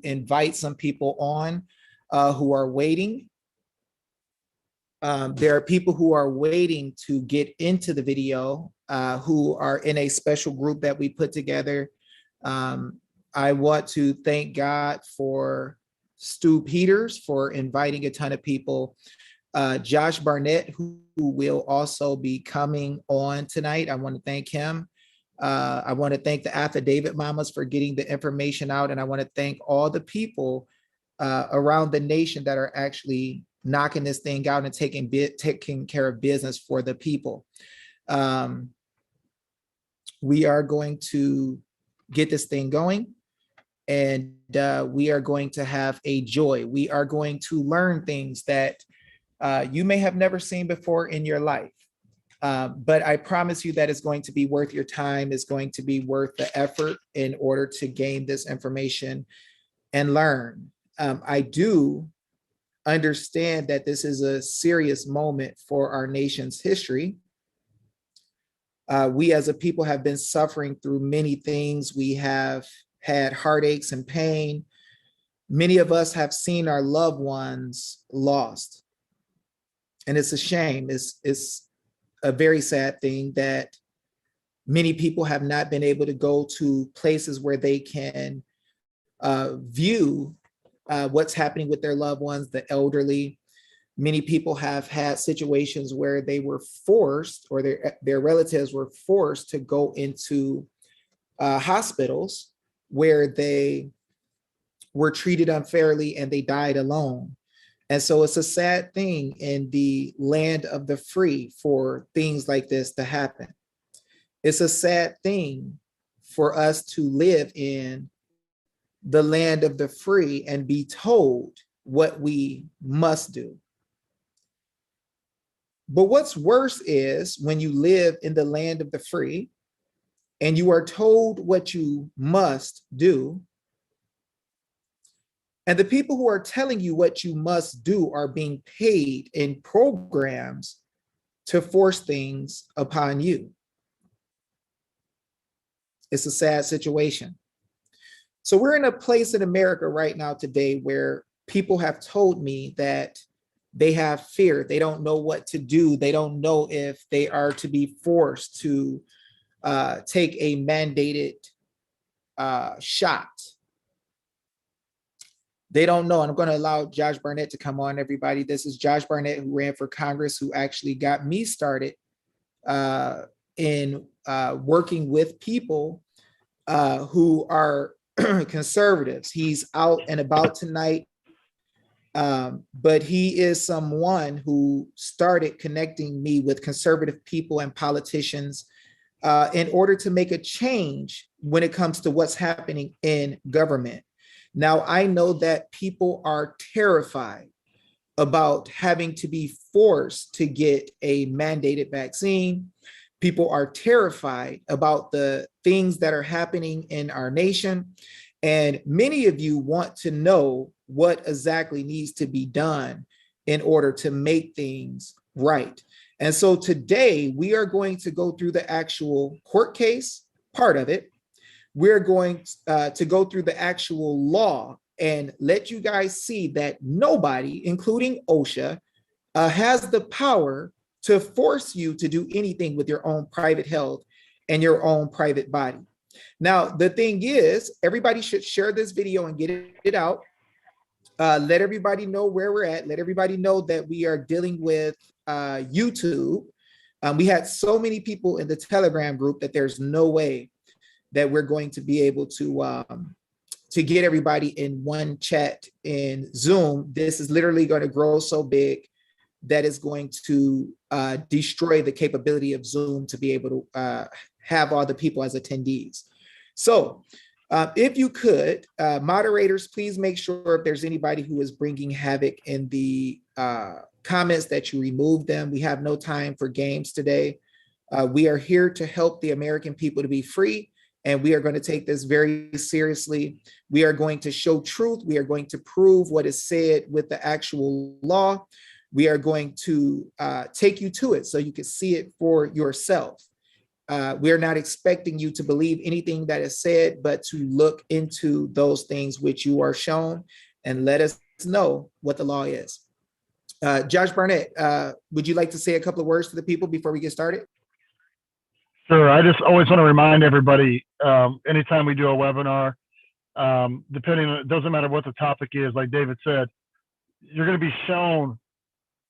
to invite some people on who are waiting. There are people who are waiting to get into the video who are in a special group that we put together. I want to thank God for Stu Peters for inviting a ton of people. Josh Barnett, who will also be coming on tonight. I want to thank him. I want to thank the Affidavit Mamas for getting the information out. And I want to thank all the people around the nation that are actually knocking this thing out and taking care of business for the people. We are going to get this thing going, and we are going to have a joy. We are going to learn things that you may have never seen before in your life. But I promise you that it's going to be worth your time. It's going to be worth the effort in order to gain this information and learn. I do understand that this is a serious moment for our nation's history. We as a people have been suffering through many things. We have had heartaches and pain. Many of us have seen our loved ones lost. And it's a shame. It's a very sad thing that many people have not been able to go to places where they can view what's happening with their loved ones, the elderly. Many people have had situations where they were forced, or their relatives were forced to go into hospitals where they were treated unfairly and they died alone. And so it's a sad thing in the land of the free for things like this to happen. It's a sad thing for us to live in the land of the free and be told what we must do. But what's worse is when you live in the land of the free and you are told what you must do, and the people who are telling you what you must do are being paid in programs to force things upon you. It's a sad situation. So we're in a place in America right now today where people have told me that they have fear. They don't know what to do. They don't know if they are to be forced to take a mandated shot. They don't know. And I'm going to allow Josh Barnett to come on, everybody. This is Josh Barnett, who ran for Congress, who actually got me started in working with people who are conservatives. He's out and about tonight, but he is someone who started connecting me with conservative people and politicians in order to make a change when it comes to what's happening in government. Now, I know that people are terrified about having to be forced to get a mandated vaccine. People are terrified about the things that are happening in our nation. And many of you want to know what exactly needs to be done in order to make things right. And so today we are going to go through the actual court case part of it. We're going to go through the actual law and let you guys see that nobody, including OSHA, has the power to force you to do anything with your own private health and your own private body. Now, the thing is, everybody should share this video and get it out. Let everybody know where we're at. Let everybody know that we are dealing with YouTube. We had so many people in the Telegram group that there's no way that we're going to be able to get everybody in one chat in Zoom. This is literally going to grow so big that is going to destroy the capability of Zoom to be able to have all the people as attendees. So if you could, moderators, please make sure if there's anybody who is bringing havoc in the comments that you remove them. We have no time for games today. We are here to help the American people to be free. And we are going to take this very seriously. We are going to show truth. We are going to prove what is said with the actual law. We are going to take you to it so you can see it for yourself. we're not expecting you to believe anything that is said, but to look into those things which you are shown and let us know what the law is. Josh Barnett, would you like to say a couple of words to the people before we get started? Sure. I just always want to remind everybody, anytime we do a webinar, it doesn't matter what the topic is, like David said, you're going to be shown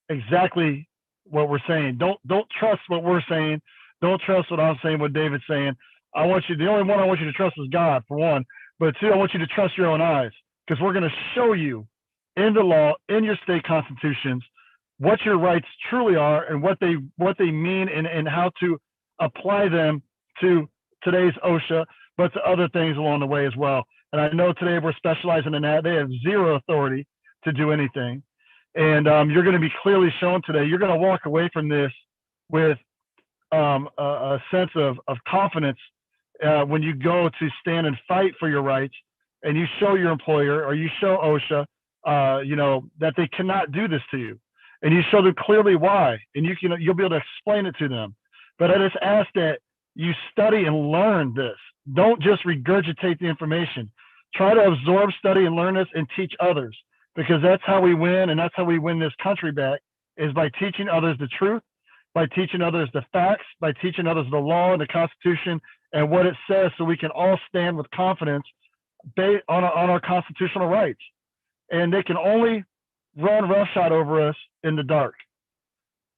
exactly what we're saying. Don't trust what we're saying. Don't trust what I'm saying, what David's saying. The only one I want you to trust is God, for one. But two, I want you to trust your own eyes, because we're going to show you in the law, in your state constitutions, what your rights truly are and what they mean, and how to apply them to today's OSHA, but to other things along the way as well. And I know today we're specializing in that. They have zero authority to do anything. And you're going to be clearly shown today. You're going to walk away from this with a sense of confidence when you go to stand and fight for your rights, and you show your employer or you show OSHA, that they cannot do this to you, and you show them clearly why, and you'll be able to explain it to them. But I just ask that you study and learn this. Don't just regurgitate the information. Try to absorb, study, and learn this, and teach others, because that's how we win, and that's how we win this country back, is by teaching others the truth, by teaching others the facts, by teaching others the law and the Constitution and what it says, so we can all stand with confidence based on our constitutional rights. And they can only run roughshod over us in the dark.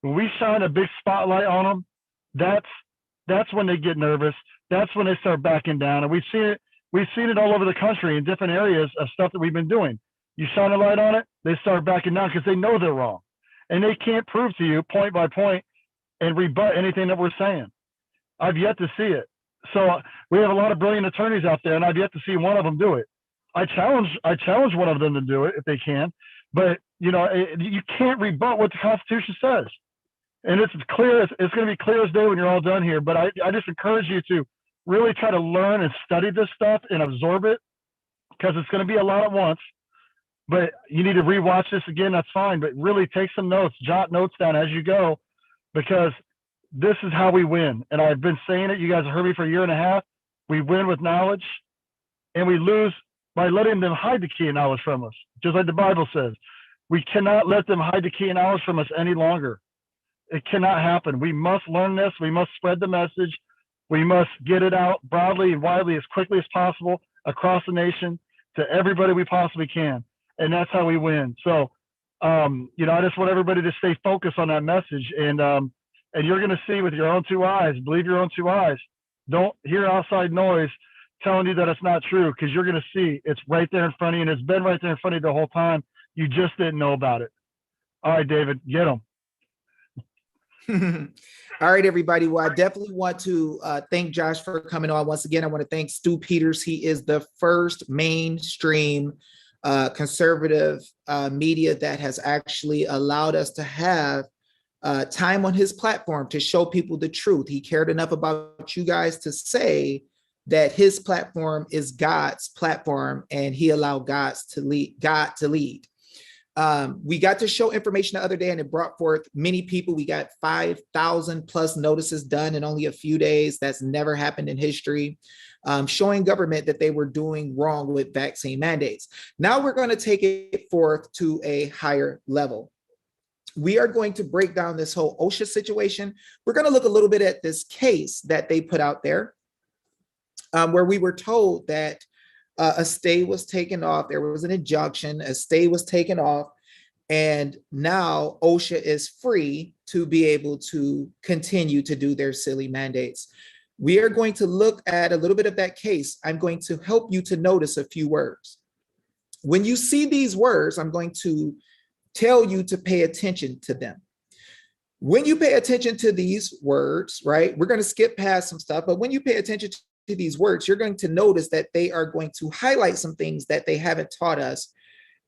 When we shine a big spotlight on them, that's when they get nervous. That's when they start backing down. And we've seen it all over the country in different areas of stuff that we've been doing. You shine a light on it, they start backing down because they know they're wrong. And they can't prove to you point by point and rebut anything that we're saying. I've yet to see it. So we have a lot of brilliant attorneys out there, and I've yet to see one of them do it. I challenge one of them to do it if they can, but you can't rebut what the Constitution says. And it's clear. It's going to be clear as day when you're all done here. But I just encourage you to really try to learn and study this stuff and absorb it, because it's going to be a lot at once. But you need to rewatch this again. That's fine. But really take some notes, jot notes down as you go, because this is how we win. And I've been saying it. You guys have heard me for a year and a half. We win with knowledge, and we lose by letting them hide the key of knowledge from us, just like the Bible says. We cannot let them hide the key of knowledge from us any longer. It cannot happen. We must learn this. We must spread the message. We must get it out broadly and widely as quickly as possible across the nation to everybody we possibly can. And that's how we win. So, I just want everybody to stay focused on that message. And you're going to see with your own two eyes. Believe your own two eyes. Don't hear outside noise telling you that it's not true, because you're going to see it's right there in front of you, and it's been right there in front of you the whole time. You just didn't know about it. All right, David, get them. All right, everybody. Well, I definitely want to thank Josh for coming on. Once again, I want to thank Stu Peters. He is the first mainstream conservative media that has actually allowed us to have time on his platform to show people the truth. He cared enough about you guys to say that his platform is God's platform, and he allowed God to lead. We got to show information the other day, and it brought forth many people. We got 5,000 plus notices done in only a few days. That's never happened in history, showing government that they were doing wrong with vaccine mandates. Now we're going to take it forth to a higher level. We are going to break down this whole OSHA situation. We're going to look a little bit at this case that they put out there, where we were told that a stay was taken off. There was an injunction, a stay was taken off, and now OSHA is free to be able to continue to do their silly mandates. We are going to look at a little bit of that case. I'm going to help you to notice a few words. When you see these words, I'm going to tell you to pay attention to them. When you pay attention to these words, right, we're going to skip past some stuff, but when you pay attention to these words, you're going to notice that they are going to highlight some things that they haven't taught us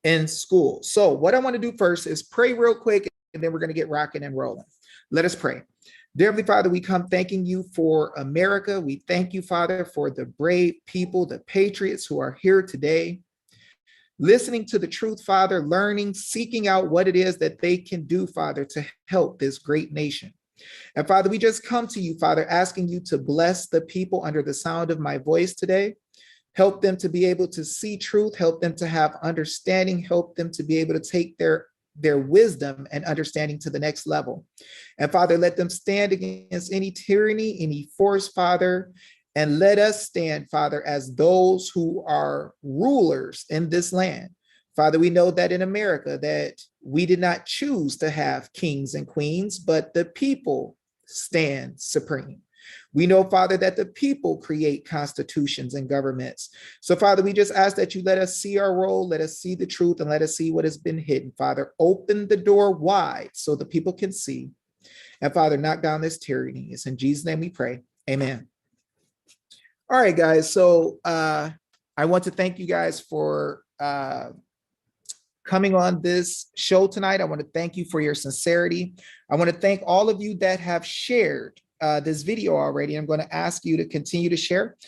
in school. So what I want to do first is pray real quick, and then we're going to get rocking and rolling. Let us pray. Dear Heavenly Father, we come thanking you for America. We thank you, Father, for the brave people, the patriots who are here today, listening to the truth, Father, learning, seeking out what it is that they can do, Father, to help this great nation. And Father, we just come to you, Father, asking you to bless the people under the sound of my voice today. Help them to be able to see truth, help them to have understanding, help them to be able to take their wisdom and understanding to the next level. And Father, let them stand against any tyranny, any force, Father, and let us stand, Father, as those who are rulers in this land. Father, we know that in America that we did not choose to have kings and queens, but the people stand supreme. We know, Father, that the people create constitutions and governments. So, Father, we just ask that you let us see our role, let us see the truth, and let us see what has been hidden. Father, open the door wide so the people can see. And Father, knock down this tyranny. It's in Jesus' name we pray. Amen. All right, guys. So I want to thank you guys for coming on this show tonight. I want to thank you for your sincerity. I want to thank all of you that have shared this video already. I'm going to ask you to continue to share.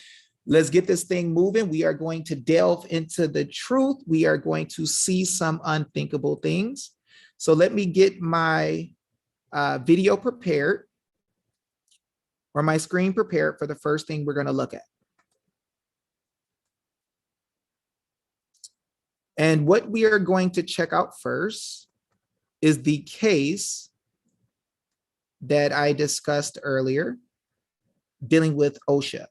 Let's get this thing moving. We are going to delve into the truth. We are going to see some unthinkable things. So let me get my video prepared, or my screen prepared for the first thing we're going to look at. And what we are going to check out first is the case that I discussed earlier, dealing with OSHA.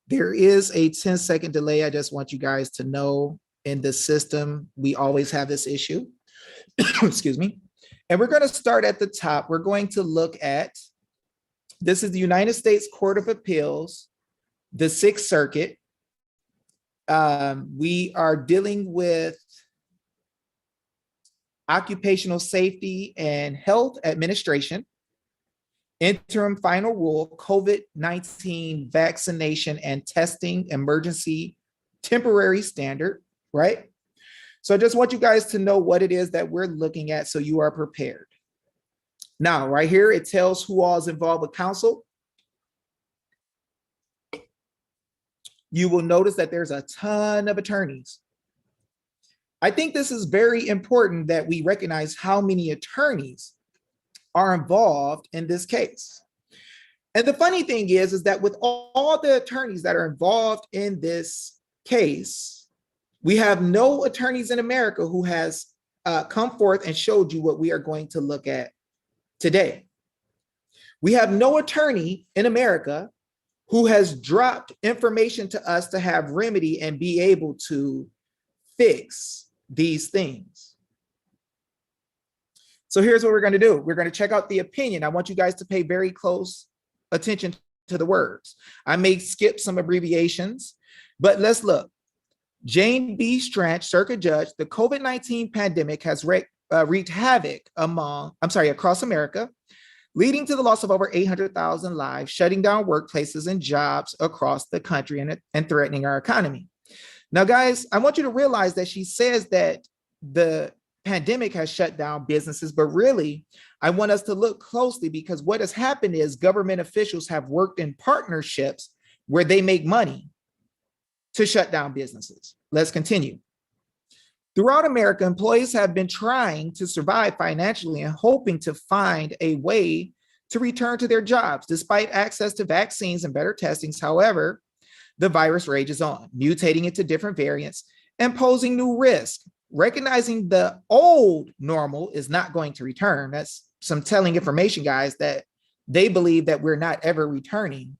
There is a 10-second delay. I just want you guys to know in the system, we always have this issue. Excuse me. And we're going to start at the top. We're going to look at, this is the United States Court of Appeals, the Sixth Circuit. We are dealing with Occupational Safety and Health Administration, interim final rule, COVID-19 vaccination and testing emergency temporary standard, right? So I just want you guys to know what it is that we're looking at so you are prepared. Now, right here, it tells who all is involved with counsel. You will notice that there's a ton of attorneys. I think this is very important that we recognize how many attorneys are involved in this case. And the funny thing is that with all the attorneys that are involved in this case, we have no attorneys in America who has come forth and showed you what we are going to look at today. We have no attorney in America who has dropped information to us to have remedy and be able to fix these things. So here's what we're going to do. We're going to check out the opinion. I want you guys to pay very close attention to the words. I may skip some abbreviations, but let's look. Jane B. Stranch, Circuit Judge, the COVID-19 pandemic has wreaked havoc across America, leading to the loss of over 800,000 lives, shutting down workplaces and jobs across the country and threatening our economy. Now, guys, I want you to realize that she says that the pandemic has shut down businesses, but really, I want us to look closely because what has happened is government officials have worked in partnerships where they make money to shut down businesses. Let's continue. Throughout America, employees have been trying to survive financially and hoping to find a way to return to their jobs. Despite access to vaccines and better testings, however, the virus rages on, mutating into different variants and posing new risks. Recognizing the old normal is not going to return. That's some telling information, guys, that they believe that we're not ever returning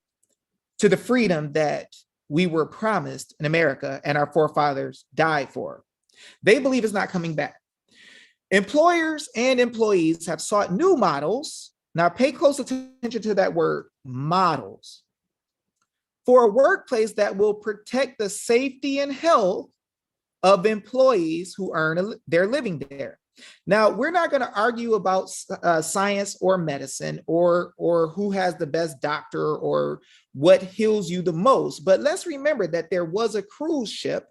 to the freedom that we were promised in America and our forefathers died for. They believe it's not coming back. Employers and employees have sought new models. Now pay close attention to that word, models, for a workplace that will protect the safety and health of employees who earn their living there. Now, we're not going to argue about science or medicine or who has the best doctor or what heals you the most. But let's remember that there was a cruise ship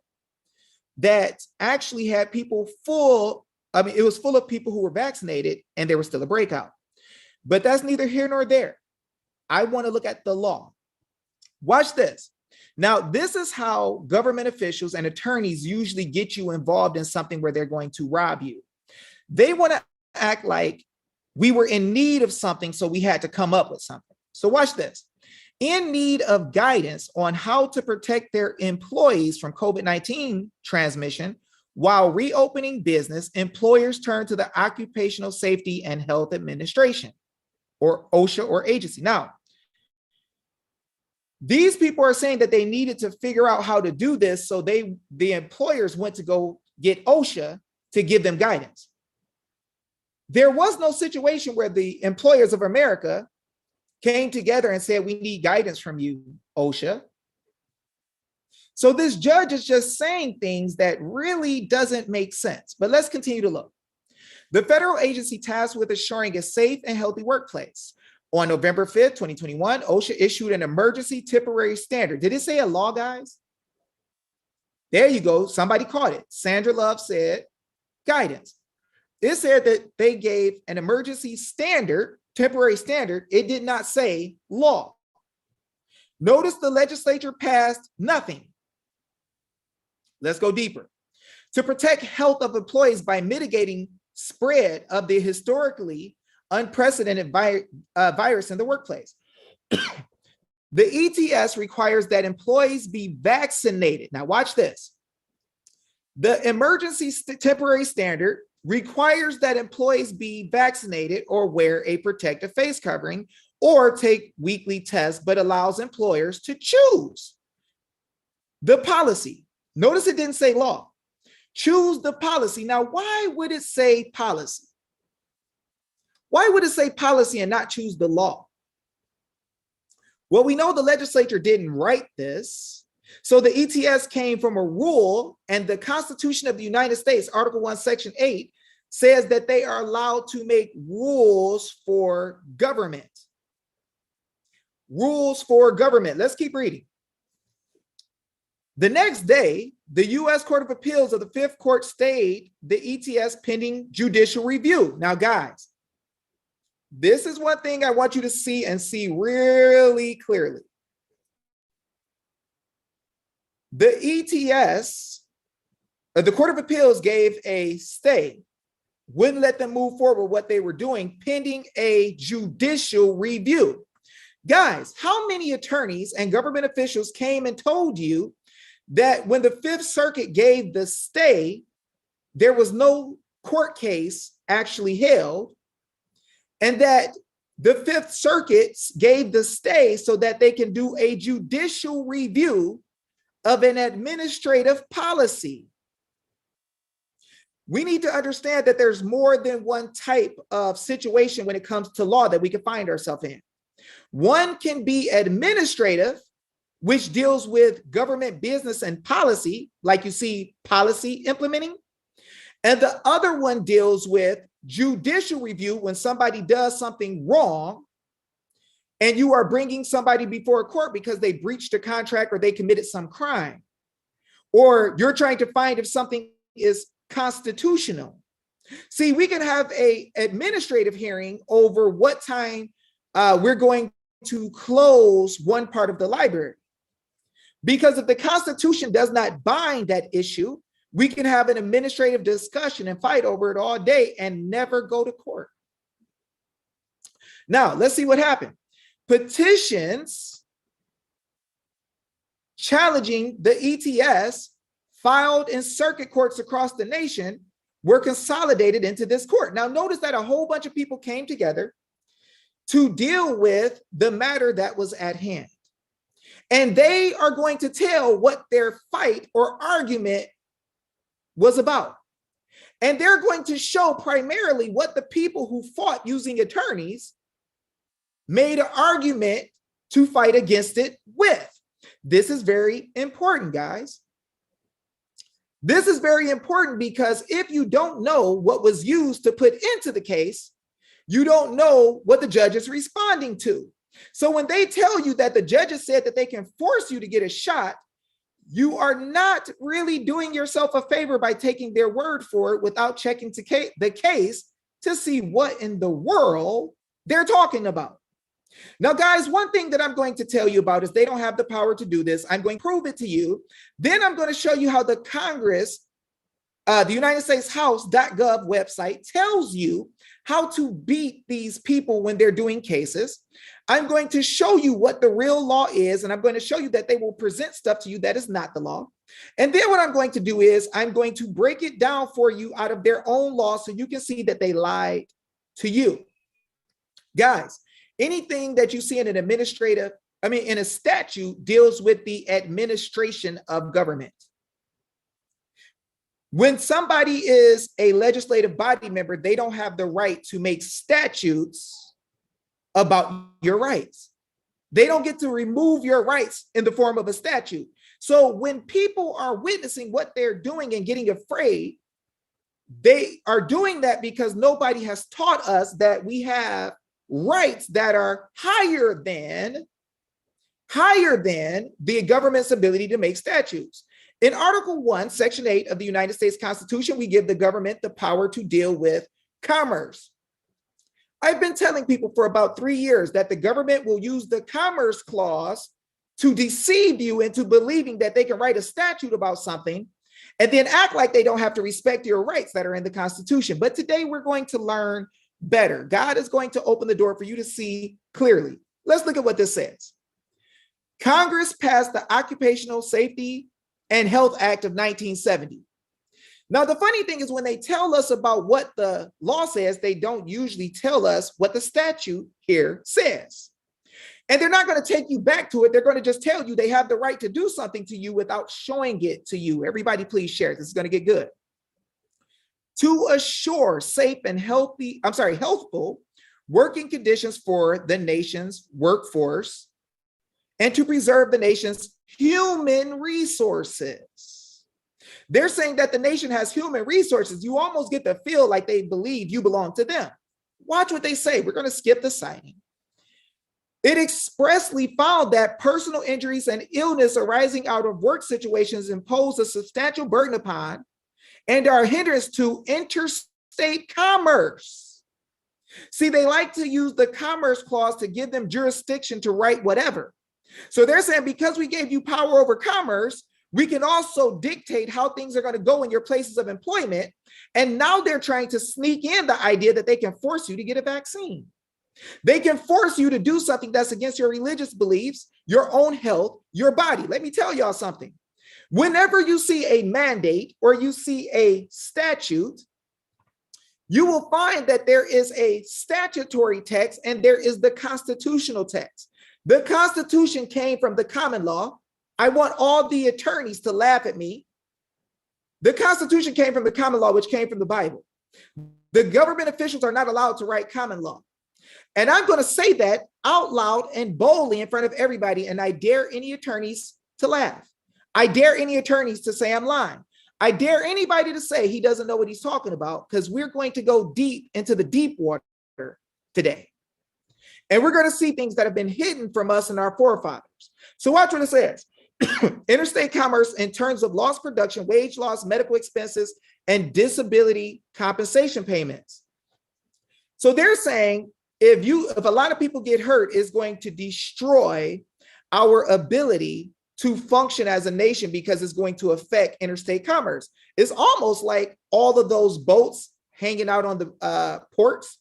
that actually had people full. I mean, it was full of people who were vaccinated and there was still a breakout. But that's neither here nor there. I want to look at the law. Watch this. Now, this is how government officials and attorneys usually get you involved in something where they're going to rob you. They want to act like we were in need of something, so we had to come up with something. So watch this. In need of guidance on how to protect their employees from COVID-19 transmission while reopening business, employers turn to the Occupational Safety and Health Administration, or OSHA, or agency. Now, these people are saying that they needed to figure out how to do this, so the employers went to go get OSHA to give them guidance. There was no situation where the employers of America came together and said, we need guidance from you, OSHA. So this judge is just saying things that really doesn't make sense. But let's continue to look. The federal agency tasked with assuring a safe and healthy workplace. On November 5th, 2021, OSHA issued an emergency temporary standard. Did it say a law, guys? There you go. Somebody caught it. Sandra Love said guidance. It said that they gave an emergency standard, temporary standard. It did not say law. Notice the legislature passed nothing. Let's go deeper. To protect health of employees by mitigating spread of the historically unprecedented virus in the workplace. The ETS requires that employees be vaccinated. Now watch this. The emergency temporary standard requires that employees be vaccinated or wear a protective face covering or take weekly tests, but allows employers to choose the policy. Notice it didn't say law. Choose the policy. Now, why would it say policy? Why would it say policy and not choose the law? Well, we know the legislature didn't write this. So the ETS came from a rule, and the Constitution of the United States, Article 1, Section 8, says that they are allowed to make rules for government. Rules for government. Let's keep reading. The next day, the U.S. Court of Appeals of the Fifth Court stayed the ETS pending judicial review. Now, guys, this is one thing I want you to see and see really clearly. The ETS, the Court of Appeals gave a stay, wouldn't let them move forward with what they were doing pending a judicial review. Guys, how many attorneys and government officials came and told you that when the Fifth Circuit gave the stay, there was no court case actually held, and that the Fifth Circuit gave the stay so that they can do a judicial review of an administrative policy? We need to understand that there's more than one type of situation when it comes to law that we can find ourselves in. One can be administrative, which deals with government business and policy, like you see policy implementing. And the other one deals with judicial review, when somebody does something wrong and you are bringing somebody before a court because they breached a contract or they committed some crime, or you're trying to find if something is constitutional. See, we can have an administrative hearing over what time we're going to close one part of the library. Because if the Constitution does not bind that issue, we can have an administrative discussion and fight over it all day and never go to court. Now, let's see what happened. Petitions challenging the ETS filed in circuit courts across the nation were consolidated into this court. Now, notice that a whole bunch of people came together to deal with the matter that was at hand. And they are going to tell what their fight or argument was about. And they're going to show primarily what the people who fought using attorneys made an argument to fight against it with. This is very important, guys. This is very important because if you don't know what was used to put into the case, you don't know what the judge is responding to. So when they tell you that the judges said that they can force you to get a shot, you are not really doing yourself a favor by taking their word for it without checking the case to see what in the world they're talking about. Now, guys, one thing that I'm going to tell you about is they don't have the power to do this. I'm going to prove it to you. Then I'm going to show you how the Congress, the United States House.gov website tells you how to beat these people when they're doing cases. I'm going to show you what the real law is, and I'm going to show you that they will present stuff to you that is not the law. And then what I'm going to do is I'm going to break it down for you out of their own law so you can see that they lied to you. Guys, anything that you see in an in a statute deals with the administration of government. When somebody is a legislative body member, they don't have the right to make statutes about your rights. They don't get to remove your rights in the form of a statute. So when people are witnessing what they're doing and getting afraid, they are doing that because nobody has taught us that we have rights that are higher than the government's ability to make statutes. In Article 1, Section 8 of the United States Constitution, we give the government the power to deal with commerce. I've been telling people for about 3 years that the government will use the Commerce Clause to deceive you into believing that they can write a statute about something and then act like they don't have to respect your rights that are in the Constitution. But today we're going to learn better. God is going to open the door for you to see clearly. Let's look at what this says. Congress passed the Occupational Safety and Health Act of 1970. Now, the funny thing is when they tell us about what the law says, they don't usually tell us what the statute here says. And they're not going to take you back to it. They're going to just tell you they have the right to do something to you without showing it to you. Everybody, please share. This is going to get good. To assure safe and healthful working conditions for the nation's workforce and to preserve the nation's human resources. They're saying that the nation has human resources. You almost get to feel like they believe you belong to them. Watch what they say. We're going to skip the citing. It expressly found that personal injuries and illness arising out of work situations impose a substantial burden upon and are a hindrance to interstate commerce. See, they like to use the Commerce Clause to give them jurisdiction to write whatever. So they're saying because we gave you power over commerce, we can also dictate how things are going to go in your places of employment. And now they're trying to sneak in the idea that they can force you to get a vaccine. They can force you to do something that's against your religious beliefs, your own health, your body. Let me tell y'all something. Whenever you see a mandate or you see a statute, you will find that there is a statutory text and there is the constitutional text. The Constitution came from the common law. I want all the attorneys to laugh at me. The Constitution came from the common law, which came from the Bible. The government officials are not allowed to write common law. And I'm going to say that out loud and boldly in front of everybody. And I dare any attorneys to laugh. I dare any attorneys to say I'm lying. I dare anybody to say he doesn't know what he's talking about, because we're going to go deep into the deep water today. And we're going to see things that have been hidden from us and our forefathers. So watch what it says. Interstate commerce in terms of lost production, wage loss, medical expenses, and disability compensation payments. So they're saying if a lot of people get hurt, it's going to destroy our ability to function as a nation because it's going to affect interstate commerce. It's almost like all of those boats hanging out on the ports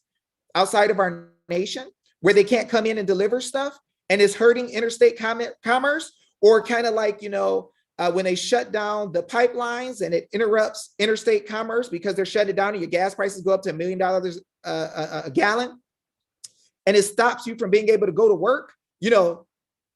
outside of our nation where they can't come in and deliver stuff, and it's hurting interstate commerce, or kind of like, when they shut down the pipelines and it interrupts interstate commerce because they're shutting it down and your gas prices go up to $1 million a gallon, and it stops you from being able to go to work,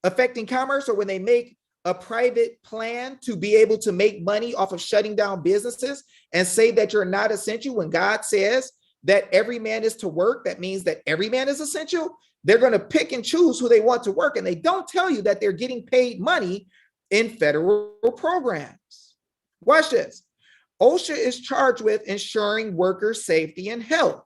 affecting commerce. Or when they make a private plan to be able to make money off of shutting down businesses and say that you're not essential when God says that every man is to work, that means that every man is essential. They're going to pick and choose who they want to work. And they don't tell you that they're getting paid money in federal programs. Watch this. OSHA is charged with ensuring worker safety and health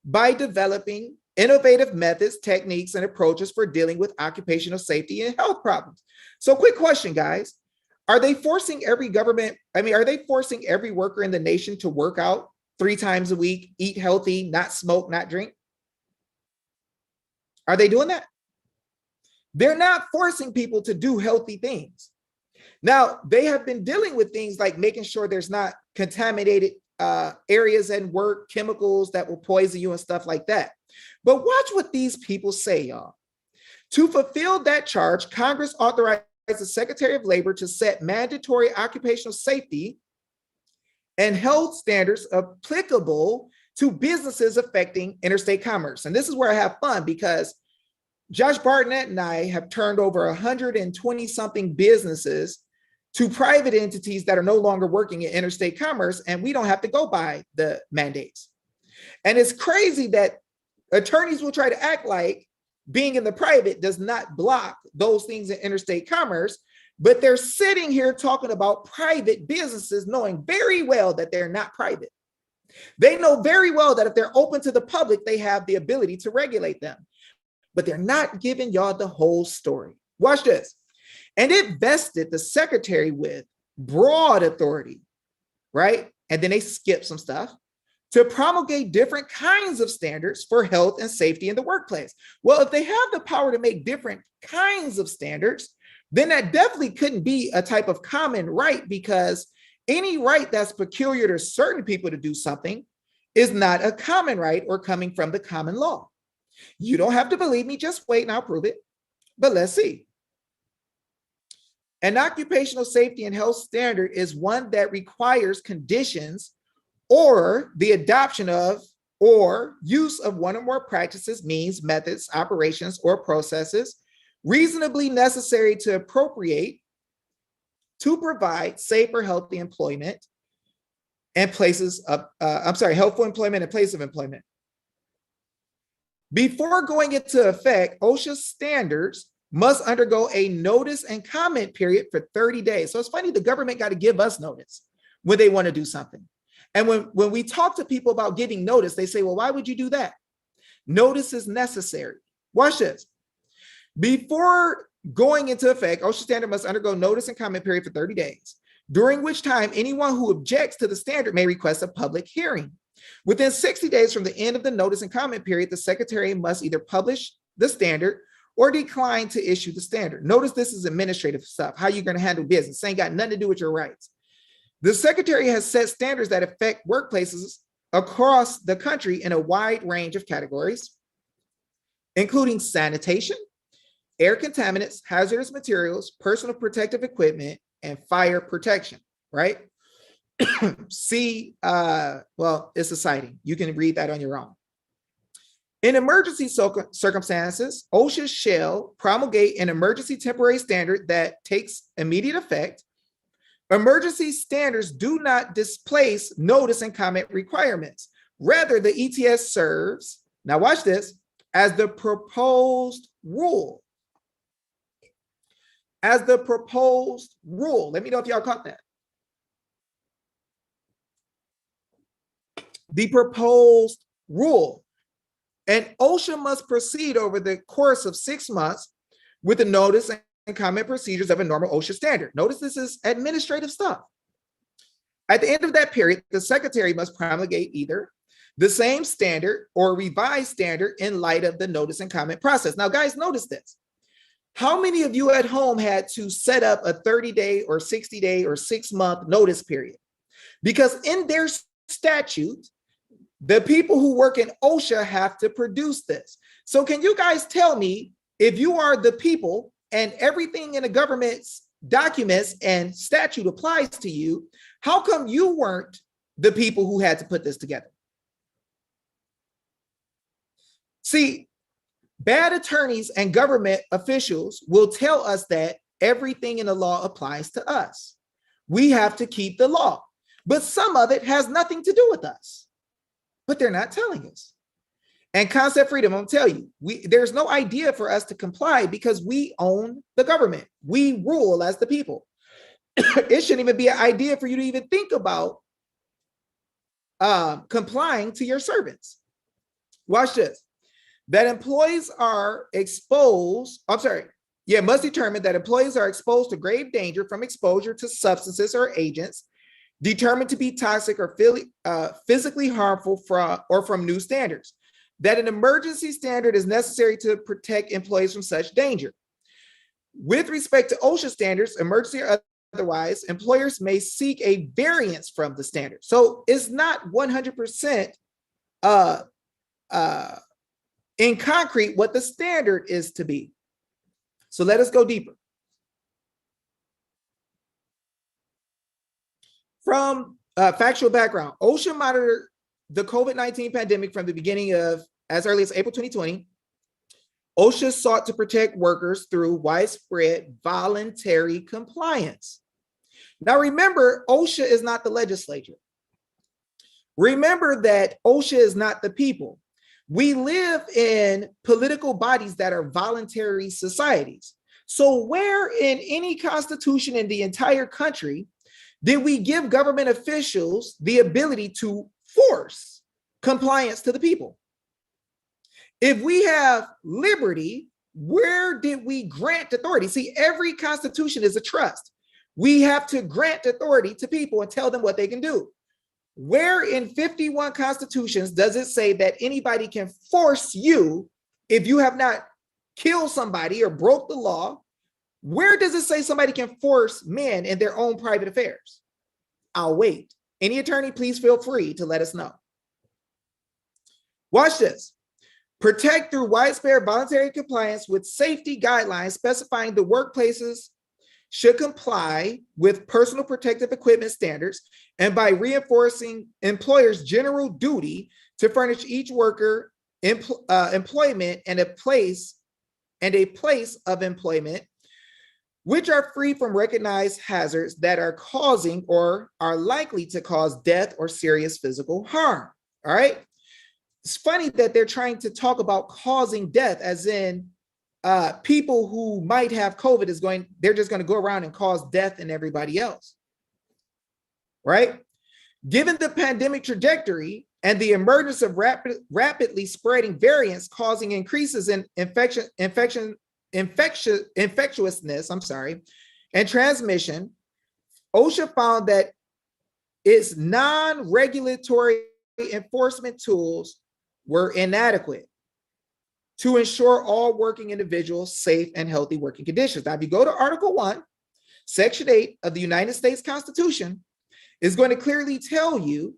by developing innovative methods, techniques, and approaches for dealing with occupational safety and health problems. So quick question, guys. Are they forcing every worker in the nation to work out 3 times a week, eat healthy, not smoke, not drink? Are they doing that? They're not forcing people to do healthy things. Now, they have been dealing with things like making sure there's not contaminated areas at work, chemicals that will poison you and stuff like that. But watch what these people say, y'all. To fulfill that charge, Congress authorized the Secretary of Labor to set mandatory occupational safety and health standards applicable to businesses affecting interstate commerce. And this is where I have fun, because Josh Barnett and I have turned over 120 something businesses to private entities that are no longer working in interstate commerce, and we don't have to go by the mandates. And it's crazy that attorneys will try to act like being in the private does not block those things in interstate commerce, but they're sitting here talking about private businesses knowing very well that they're not private. They know very well that if they're open to the public, they have the ability to regulate them, but they're not giving y'all the whole story. Watch this. And it vested the secretary with broad authority, right? And then they skip some stuff to promulgate different kinds of standards for health and safety in the workplace. Well, if they have the power to make different kinds of standards, then that definitely couldn't be a type of common right, because any right that's peculiar to certain people to do something is not a common right or coming from the common law. You don't have to believe me, just wait and I'll prove it. But let's see. An occupational safety and health standard is one that requires conditions or the adoption of or use of one or more practices, means, methods, operations, or processes reasonably necessary to appropriate to provide safe or healthy employment and places of, healthful employment and place of employment. Before going into effect, OSHA standards must undergo a notice and comment period for 30 days. So it's funny, the government got to give us notice when they want to do something. And when we talk to people about giving notice, they say, well, why would you do that? Notice is necessary. Watch this. Before going into effect, OSHA standard must undergo notice and comment period for 30 days, during which time anyone who objects to the standard may request a public hearing. Within 60 days from the end of the notice and comment period, the secretary must either publish the standard or decline to issue the standard. Notice this is administrative stuff, how you're going to handle business. This ain't got nothing to do with your rights. The secretary has set standards that affect workplaces across the country in a wide range of categories, including sanitation, air contaminants, hazardous materials, personal protective equipment, and fire protection, right? See, well, it's a citing. You can read that on your own. In emergency circumstances, OSHA shall promulgate an emergency temporary standard that takes immediate effect. Emergency standards do not displace notice and comment requirements. Rather, the ETS serves, now watch this, as the proposed rule. As the proposed rule. Let me know if y'all caught that. The proposed rule. And OSHA must proceed over the course of 6 months with the notice and comment procedures of a normal OSHA standard. Notice this is administrative stuff. At the end of that period, the secretary must promulgate either the same standard or revised standard in light of the notice and comment process. Now, guys, notice this. How many of you at home had to set up a 30-day or 60-day or 6-month notice period? Because in their statute, the people who work in OSHA have to produce this. So can you guys tell me, if you are the people and everything in the government's documents and statute applies to you, how come you weren't the people who had to put this together? See, bad attorneys and government officials will tell us that everything in the law applies to us. We have to keep the law, but some of it has nothing to do with us, but they're not telling us. And concept freedom, I'll tell you, there's no idea for us to comply because we own the government. We rule as the people. It shouldn't even be an idea for you to even think about complying to your servants. Watch this. That employees are exposed, must determine that employees are exposed to grave danger from exposure to substances or agents determined to be toxic or physically harmful from new standards. That an emergency standard is necessary to protect employees from such danger. With respect to OSHA standards, emergency or otherwise, employers may seek a variance from the standard. So it's not 100% in concrete what the standard is to be. So let us go deeper. From factual background, OSHA monitored the COVID-19 pandemic from the beginning of as early as April 2020. OSHA sought to protect workers through widespread voluntary compliance. Now remember, OSHA is not the legislature. Remember that OSHA is not the people. We live in political bodies that are voluntary societies. So where in any constitution in the entire country did we give government officials the ability to force compliance to the people? If we have liberty, where did we grant authority? See, every constitution is a trust. We have to grant authority to people and tell them what they can do. Where in 51 constitutions does it say that anybody can force you if you have not killed somebody or broke the law? Where does it say somebody can force men in their own private affairs? I'll wait. Any attorney, please feel free to let us know. Watch this. Protect through widespread voluntary compliance with safety guidelines specifying the workplaces should comply with personal protective equipment standards, and by reinforcing employers' general duty to furnish each worker employment and a place of employment which are free from recognized hazards that are causing or are likely to cause death or serious physical harm. All right. It's funny that they're trying to talk about causing death as in people who might have COVID they're just going to go around and cause death in everybody else. Right? Given the pandemic trajectory and the emergence of rapidly spreading variants causing increases in infectiousness, and transmission, OSHA found that its non-regulatory enforcement tools were inadequate to ensure all working individuals safe and healthy working conditions. Now, if you go to Article 1, Section 8 of the United States Constitution, is going to clearly tell you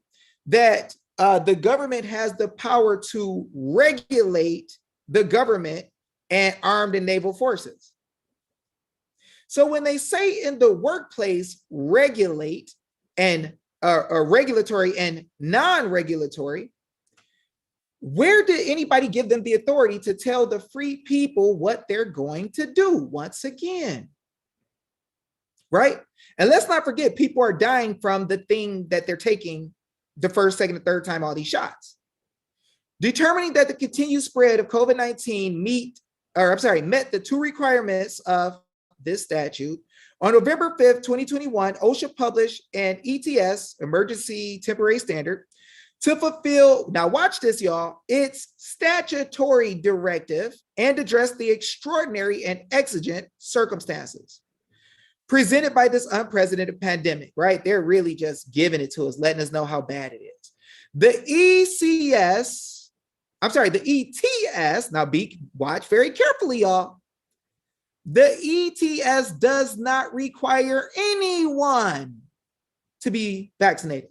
that the government has the power to regulate the government and armed and naval forces. So when they say in the workplace regulate and regulatory and non-regulatory, where did anybody give them the authority to tell the free people what they're going to do once again? Right? And let's not forget, people are dying from the thing that they're taking the first, second, and third time all these shots. Determining that the continued spread of COVID-19 met the two requirements of this statute, on November 5th, 2021, OSHA published an ETS, Emergency Temporary Standard, to fulfill, now watch this, y'all, its statutory directive and address the extraordinary and exigent circumstances presented by this unprecedented pandemic, right? They're really just giving it to us, letting us know how bad it is. The ETS, now watch very carefully, y'all. The ETS does not require anyone to be vaccinated.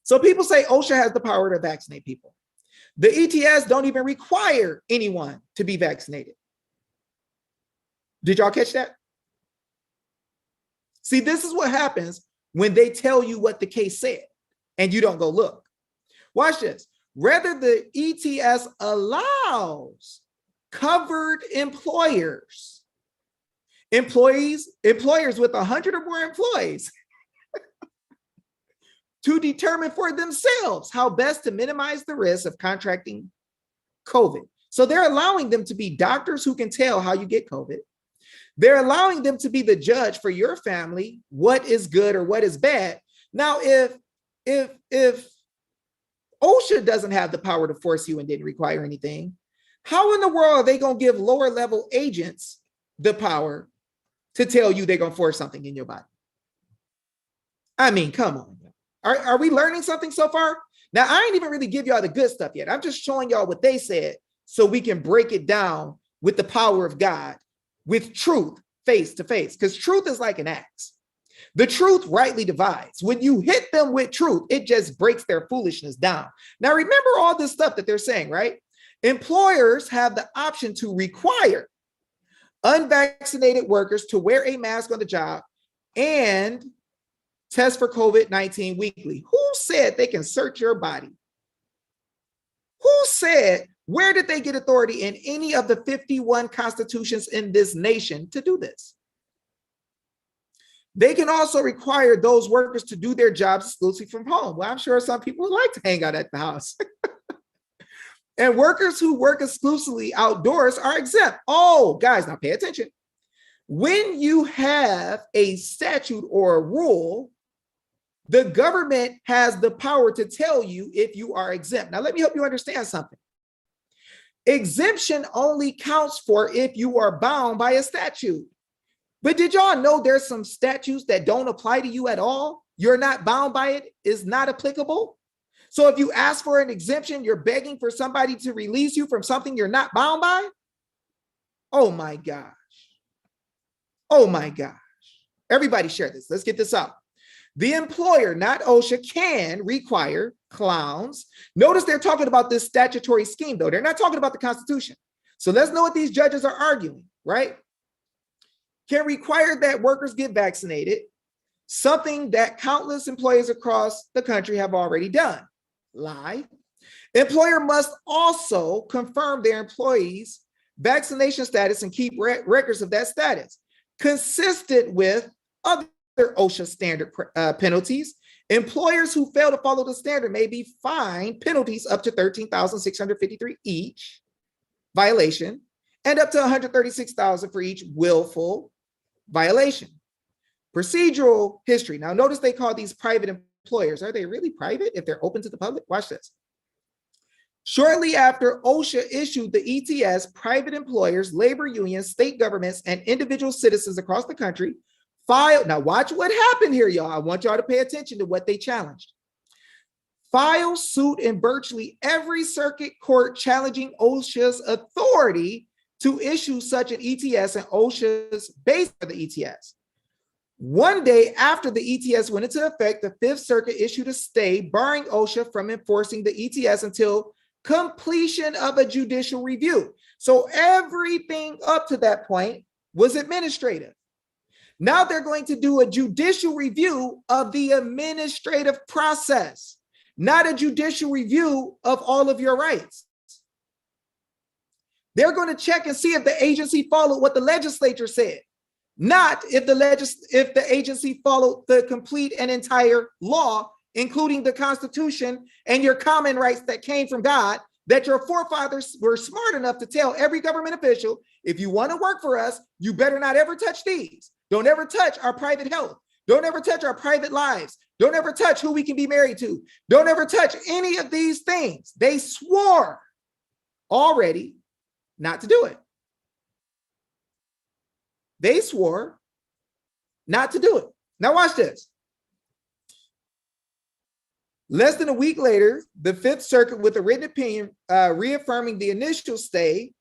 So people say OSHA has the power to vaccinate people. The ETS don't even require anyone to be vaccinated. Did y'all catch that? See, this is what happens when they tell you what the case said and you don't go look. Watch this. Rather, the ETS allows covered employers with 100 or more employees to determine for themselves how best to minimize the risk of contracting COVID. So they're allowing them to be doctors who can tell how you get COVID. They're allowing them to be the judge for your family, what is good or what is bad. Now, if OSHA doesn't have the power to force you and didn't require anything, how in the world are they going to give lower level agents the power to tell you they're going to force something in your body? I mean, come on. Are we learning something so far? Now, I ain't even really give y'all the good stuff yet. I'm just showing y'all what they said so we can break it down with the power of God, with truth face to face, because truth is like an axe. The truth rightly divides. When you hit them with truth, it just breaks their foolishness down. Now, remember all this stuff that they're saying, right? Employers have the option to require unvaccinated workers to wear a mask on the job and test for COVID-19 weekly. Who said they can search your body? Who said, where did they get authority in any of the 51 constitutions in this nation to do this? They can also require those workers to do their jobs exclusively from home. Well, I'm sure some people would like to hang out at the house. And workers who work exclusively outdoors are exempt. Oh, guys, now pay attention. When you have a statute or a rule, the government has the power to tell you if you are exempt. Now, let me help you understand something. Exemption only counts for if you are bound by a statute. But did y'all know there's some statutes that don't apply to you at all? You're not bound by it, is not applicable. So if you ask for an exemption, you're begging for somebody to release you from something you're not bound by? Oh my gosh. Oh my gosh. Everybody share this. Let's get this out. The employer, not OSHA, can require clowns. Notice they're talking about this statutory scheme, though. They're not talking about the Constitution. So let's know what these judges are arguing, right? Can require that workers get vaccinated, something that countless employers across the country have already done. Lie. Employer must also confirm their employees' vaccination status and keep records of that status. Consistent with other OSHA standard penalties, employers who fail to follow the standard may be fined penalties up to $13,653 each violation and up to $136,000 for each willful violation. Procedural history. Now, notice they call these private employers. Are they really private if they're open to the public? Watch this. Shortly after OSHA issued the ETS, private employers, labor unions, state governments, and individual citizens across the country filed. Now, watch what happened here, y'all. I want y'all to pay attention to what they challenged. Filed suit in virtually every circuit court challenging OSHA's authority to issue such an ETS and OSHA's base for the ETS. One day after the ETS went into effect, the Fifth Circuit issued a stay barring OSHA from enforcing the ETS until completion of a judicial review. So everything up to that point was administrative. Now they're going to do a judicial review of the administrative process, not a judicial review of all of your rights. They're going to check and see if the agency followed what the legislature said, not if the agency followed the complete and entire law, including the Constitution and your common rights that came from God, that your forefathers were smart enough to tell every government official, if you want to work for us, you better not ever touch these. Don't ever touch our private health. Don't ever touch our private lives. Don't ever touch who we can be married to. Don't ever touch any of these things. They swore already not to do it. They swore not to do it. Now watch this. Less than a week later, the Fifth Circuit, with a written opinion reaffirming the initial stay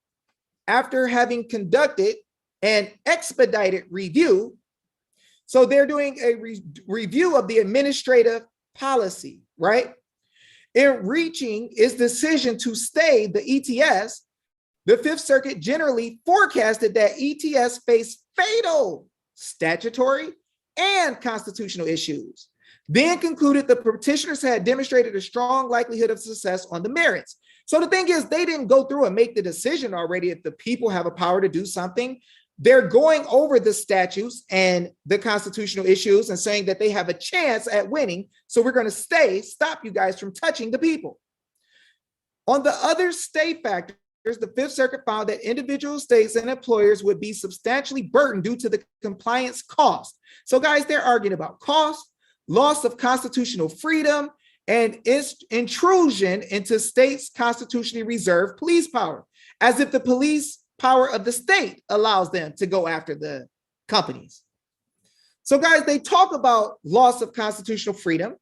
after having conducted an expedited review. So they're doing a review of the administrative policy, right? In reaching its decision to stay the ETS, the Fifth Circuit generally forecasted that ETS faced fatal statutory and constitutional issues, then concluded the petitioners had demonstrated a strong likelihood of success on the merits. So the thing is, they didn't go through and make the decision already if the people have a power to do something. They're going over the statutes and the constitutional issues and saying that they have a chance at winning. So we're going to stop you guys from touching the people. On the other state factors, the Fifth Circuit found that individual states and employers would be substantially burdened due to the compliance cost. So guys, they're arguing about cost, loss of constitutional freedom, and intrusion into states' constitutionally reserved police power, as if the police power of the state allows them to go after the companies. So guys, they talk about loss of constitutional freedom,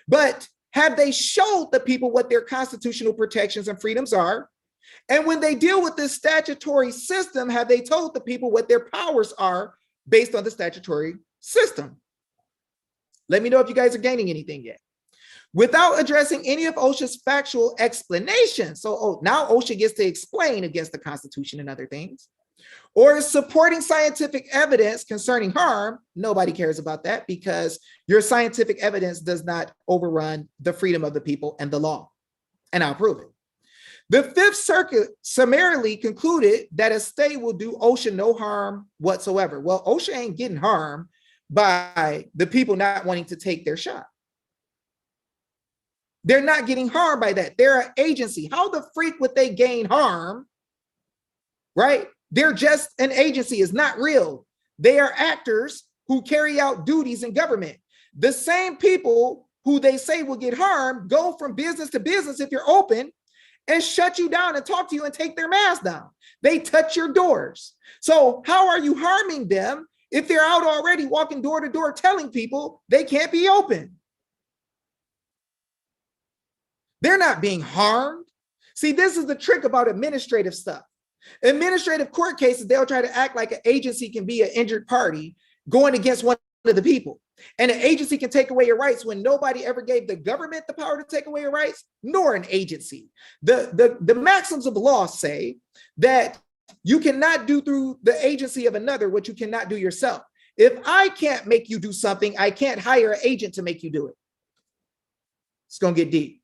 but have they showed the people what their constitutional protections and freedoms are? And when they deal with this statutory system, have they told the people what their powers are based on the statutory system? Let me know if you guys are gaining anything yet. Without addressing any of OSHA's factual explanations. So now OSHA gets to explain against the Constitution and other things. Or supporting scientific evidence concerning harm. Nobody cares about that because your scientific evidence does not overrun the freedom of the people and the law. And I'll prove it. The Fifth Circuit summarily concluded that a state will do OSHA no harm whatsoever. Well, OSHA ain't getting harmed by the people not wanting to take their shot. They're not getting harmed by that. They're an agency. How the freak would they gain harm, right? They're just an agency. It's not real. They are actors who carry out duties in government. The same people who they say will get harmed go from business to business if you're open and shut you down and talk to you and take their masks down. They touch your doors. So how are you harming them if they're out already walking door to door telling people they can't be open? They're not being harmed. See, this is the trick about administrative stuff. Administrative court cases, they'll try to act like an agency can be an injured party going against one of the people. And an agency can take away your rights when nobody ever gave the government the power to take away your rights, nor an agency. The maxims of law say that you cannot do through the agency of another what you cannot do yourself. If I can't make you do something, I can't hire an agent to make you do it. It's going to get deep.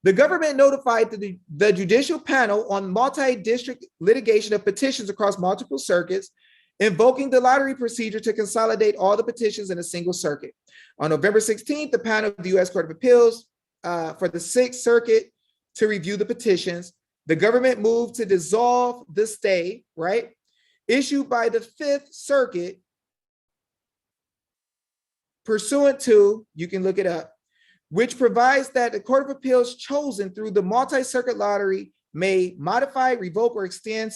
The government notified the judicial panel on multi-district litigation of petitions across multiple circuits, invoking the lottery procedure to consolidate all the petitions in a single circuit. On November 16th, the panel of the U.S. Court of Appeals for the Sixth Circuit to review the petitions. The government moved to dissolve the stay, right, issued by the Fifth Circuit pursuant to, you can look it up, which provides that the Court of Appeals chosen through the multi-circuit lottery may modify, revoke, or extend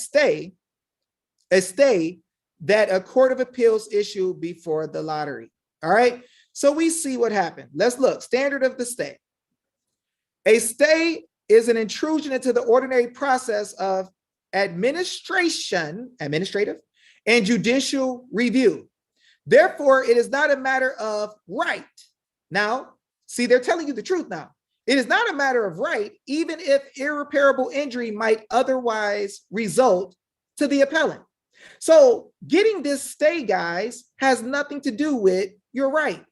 a stay that a Court of Appeals issued before the lottery. All right, so we see what happened. Let's look. Standard of the stay. A stay is an intrusion into the ordinary process of administrative and judicial review. Therefore, it is not a matter of right. Now, see, they're telling you the truth now. It is not a matter of right, even if irreparable injury might otherwise result to the appellant. So getting this stay, guys, has nothing to do with your right.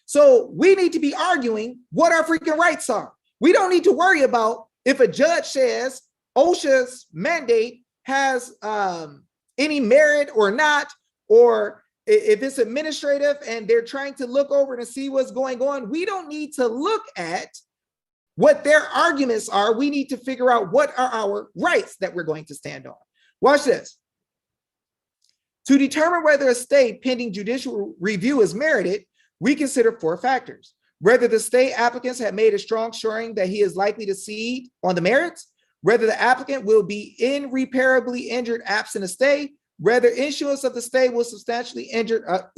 So we need to be arguing what our freaking rights are. We don't need to worry about if a judge says OSHA's mandate has any merit or not, or if it's administrative and they're trying to look over to see what's going on. We don't need to look at what their arguments are. We need to figure out what are our rights that we're going to stand on. Watch this. To determine whether a stay pending judicial review is merited, we consider 4 factors. Whether the stay applicants have made a strong showing that he is likely to cede on the merits, whether the applicant will be irreparably injured absent a stay, whether issuance of the stay will substantially injure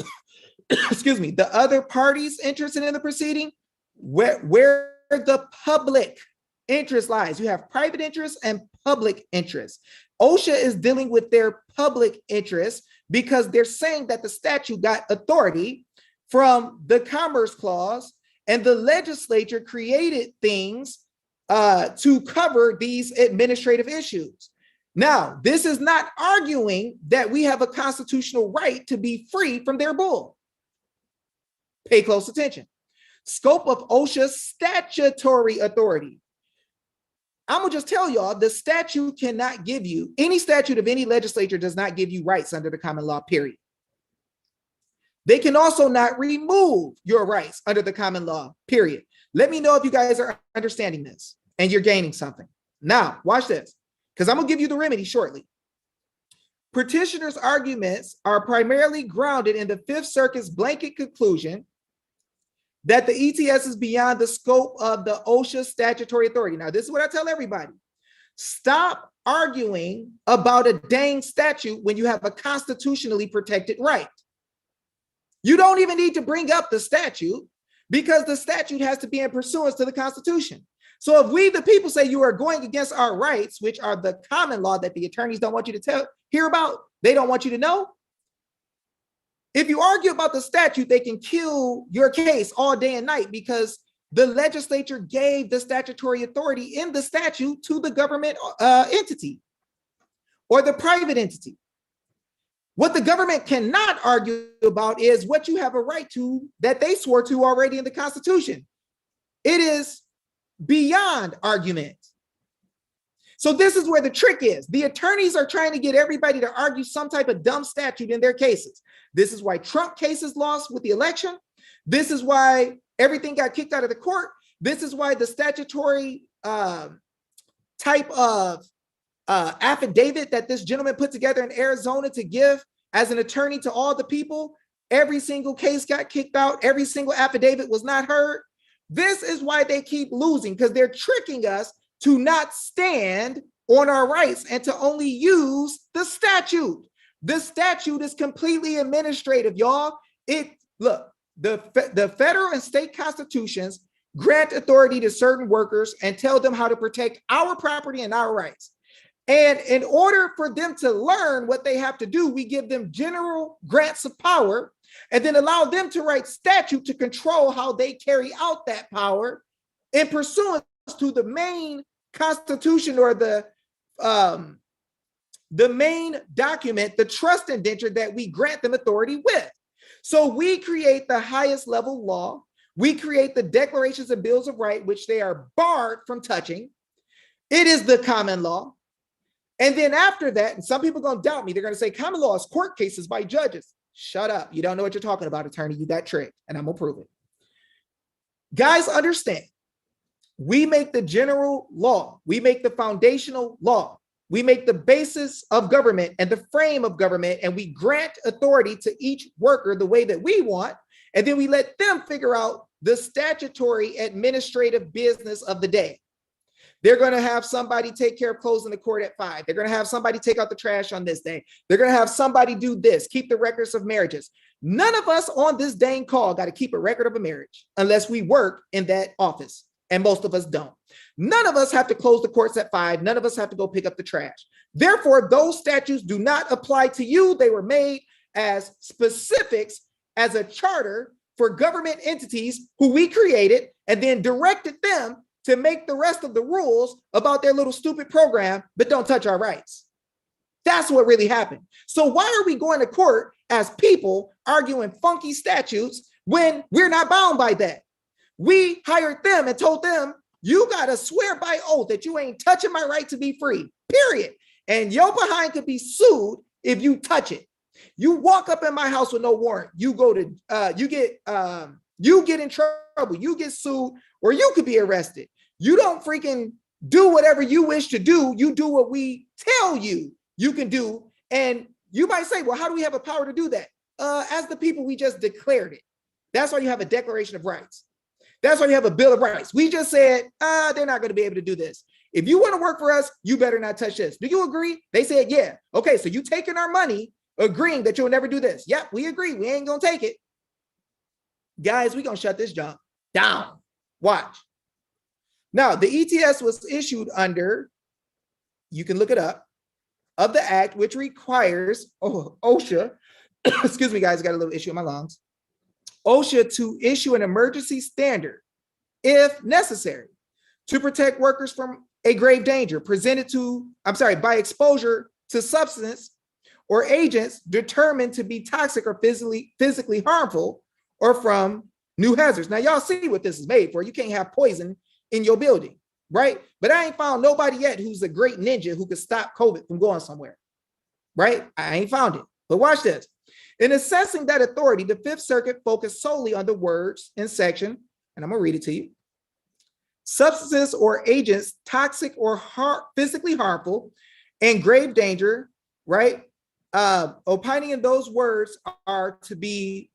the other parties interested in the proceeding, where the public interest lies. You have private interest and public interest. OSHA is dealing with their public interest because they're saying that the statute got authority from the Commerce Clause, and the legislature created things to cover these administrative issues. Now, this is not arguing that we have a constitutional right to be free from their bull. Pay close attention. Scope of OSHA's statutory authority. I'm gonna just tell y'all, the statute cannot give you, any statute of any legislature does not give you rights under the common law, period. They can also not remove your rights under the common law, period. Let me know if you guys are understanding this and you're gaining something. Now, watch this, because I'm gonna give you the remedy shortly. Petitioners' arguments are primarily grounded in the Fifth Circuit's blanket conclusion that the ETS is beyond the scope of the OSHA statutory authority. Now, this is what I tell everybody. Stop arguing about a dang statute when you have a constitutionally protected right. You don't even need to bring up the statute because the statute has to be in pursuance to the Constitution. So if we, the people, say you are going against our rights, which are the common law that the attorneys don't want you to hear about, they don't want you to know. If you argue about the statute, they can kill your case all day and night because the legislature gave the statutory authority in the statute to the government entity or the private entity. What the government cannot argue about is what you have a right to that they swore to already in the Constitution. It is beyond argument. So this is where the trick is. The attorneys are trying to get everybody to argue some type of dumb statute in their cases. This is why Trump cases lost with the election. This is why everything got kicked out of the court. This is why the statutory type of affidavit that this gentleman put together in Arizona to give as an attorney to all the people, every single case got kicked out. Every single affidavit was not heard. This is why they keep losing, because they're tricking us to not stand on our rights and to only use the statute. The statute is completely administrative, y'all. Look, the federal and state constitutions grant authority to certain workers and tell them how to protect our property and our rights. And in order for them to learn what they have to do, we give them general grants of power and then allow them to write statute to control how they carry out that power in pursuance to the main constitution or the main document, the trust indenture that we grant them authority with. So we create the highest level law. We create the declarations and bills of right, which they are barred from touching. It is the common law. And then after that, and some people are going to doubt me, they're going to say common law is court cases by judges. Shut up. You don't know what you're talking about, attorney. You got tricked, and I'm going to prove it. Guys, understand. We make the general law. We make the foundational law. We make the basis of government and the frame of government, and we grant authority to each worker the way that we want. And then we let them figure out the statutory administrative business of the day. They're going to have somebody take care of closing the court at 5. They're going to have somebody take out the trash on this day. They're going to have somebody do this, keep the records of marriages. None of us on this dang call got to keep a record of a marriage unless we work in that office. And most of us don't. None of us have to close the courts at 5. None of us have to go pick up the trash. Therefore, those statutes do not apply to you. They were made as specifics as a charter for government entities who we created and then directed them to make the rest of the rules about their little stupid program, but don't touch our rights. That's what really happened. So why are we going to court as people arguing funky statutes when we're not bound by that? We hired them and told them, you got to swear by oath that you ain't touching my right to be free, period. And your behind could be sued if you touch it. You walk up in my house with no warrant. You go to, you get in trouble. You get sued, or you could be arrested. You don't freaking do whatever you wish to do. You do what we tell you you can do. And you might say, well, how do we have a power to do that? As the people, we just declared it. That's why you have a Declaration of Rights. That's why you have a Bill of Rights. We just said, they're not going to be able to do this. If you want to work for us, you better not touch this. Do you agree? They said, yeah. Okay, so you taking our money, agreeing that you'll never do this. Yep, we agree. We ain't going to take it. Guys, we're going to shut this junk down. Watch. Now, the ETS was issued under, you can look it up, of the act, which requires OSHA, excuse me, guys, I got a little issue in my lungs, OSHA to issue an emergency standard, if necessary, to protect workers from a grave danger by exposure to substance or agents determined to be toxic or physically harmful, or from new hazards. Now, y'all see what this is made for. You can't have poison in your building, right? But I ain't found nobody yet who's a great ninja who could stop COVID from going somewhere, right? I ain't found it. But watch this. In assessing that authority, the Fifth Circuit focused solely on the words in section, and I'm going to read it to you. Substances or agents toxic or physically harmful and grave danger, right? Opining in those words are to be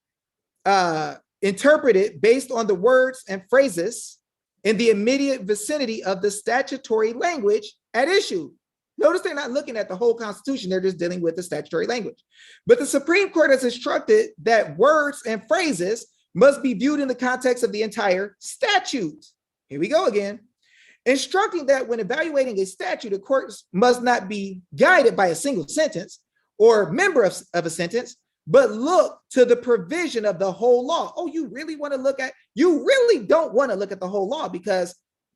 interpreted based on the words and phrases in the immediate vicinity of the statutory language at issue. Notice they're not looking at the whole Constitution. They're just dealing with the statutory language. But the Supreme Court has instructed that words and phrases must be viewed in the context of the entire statute. Here we go again. instructing that when evaluating a statute, the courts must not be guided by a single sentence or member of a sentence, but look to the provision of the whole law. Oh, you really don't want to look at the whole law, because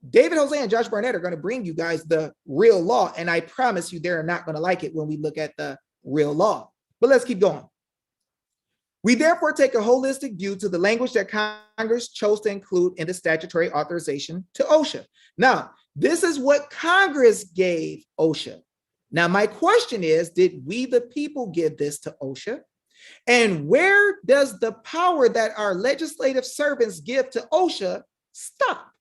David Jose and Josh Barnett are going to bring you guys the real law. And I promise you, they're not going to like it when we look at the real law. But let's keep going. We therefore take a holistic view to the language that Congress chose to include in the statutory authorization to OSHA. Now, this is what Congress gave OSHA. Now, my question is, did we, the people, give this to OSHA? And where does the power that our legislative servants give to OSHA stop?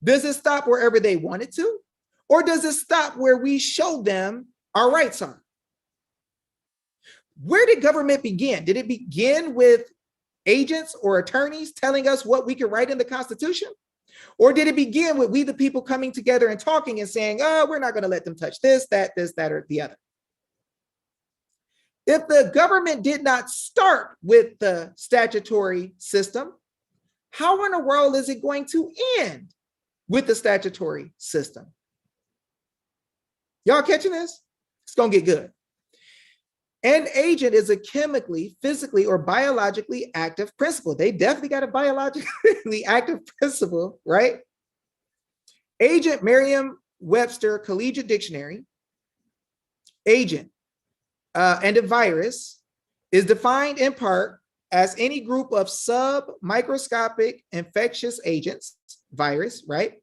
Does it stop wherever they want it to? Or does it stop where we show them our rights are? Where did government begin? Did it begin with agents or attorneys telling us what we can write in the Constitution? Or did it begin with we, the people, coming together and talking and saying, oh, we're not going to let them touch this, that, or the other? If the government did not start with the statutory system, how in the world is it going to end with the statutory system? Y'all catching this? It's going to get good. An agent is a chemically, physically, or biologically active principle. They definitely got a biologically active principle, right? Agent, Merriam-Webster Collegiate Dictionary, agent and a virus is defined in part as any group of submicroscopic infectious agents, virus, right?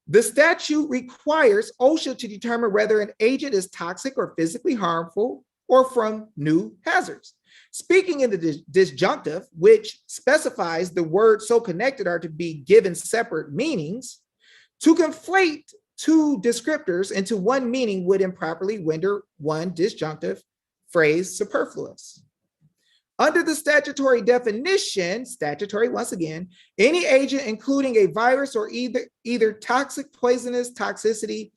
The statute requires OSHA to determine whether an agent is toxic or physically harmful or from new hazards. Speaking in the disjunctive, which specifies the words so connected are to be given separate meanings, to conflate two descriptors into one meaning would improperly render one disjunctive phrase superfluous. Under the statutory definition, statutory once again, any agent including a virus or either toxic, poisonous, toxicity,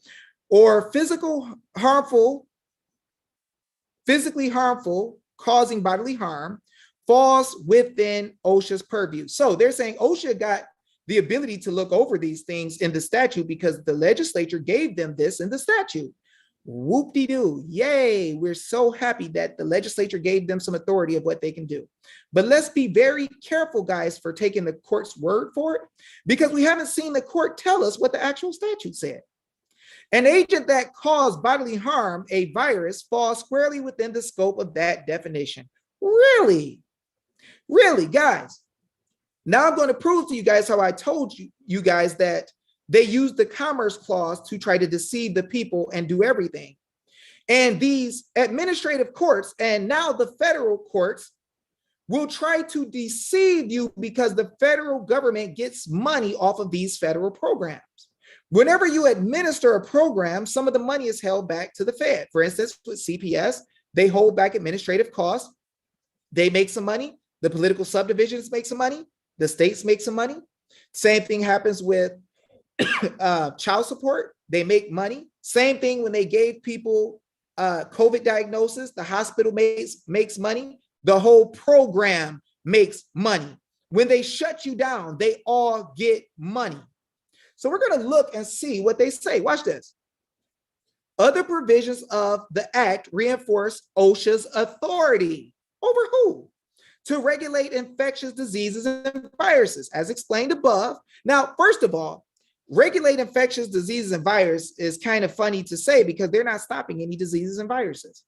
or physically harmful, causing bodily harm, falls within OSHA's purview. So they're saying OSHA got the ability to look over these things in the statute because the legislature gave them this in the statute. Whoop-de-doo, yay, we're so happy that the legislature gave them some authority of what they can do. But let's be very careful, guys, for taking the court's word for it, because we haven't seen the court tell us what the actual statute said. An agent that caused bodily harm, a virus, falls squarely within the scope of that definition. Really, guys. Now I'm going to prove to you guys how I told you guys that they used the Commerce Clause to try to deceive the people and do everything. And these administrative courts and now the federal courts will try to deceive you because the federal government gets money off of these federal programs. Whenever you administer a program, some of the money is held back to the Fed. For instance, with CPS, they hold back administrative costs. They make some money. The political subdivisions make some money. The states make some money. Same thing happens with child support. They make money. Same thing when they gave people COVID diagnosis, the hospital makes money. The whole program makes money. When they shut you down, they all get money. So we're going to look and see what they say. Watch this. Other provisions of the act reinforce OSHA's authority over who? To regulate infectious diseases and viruses, as explained above. Now, first of all, regulate infectious diseases and viruses is kind of funny to say because they're not stopping any diseases and viruses.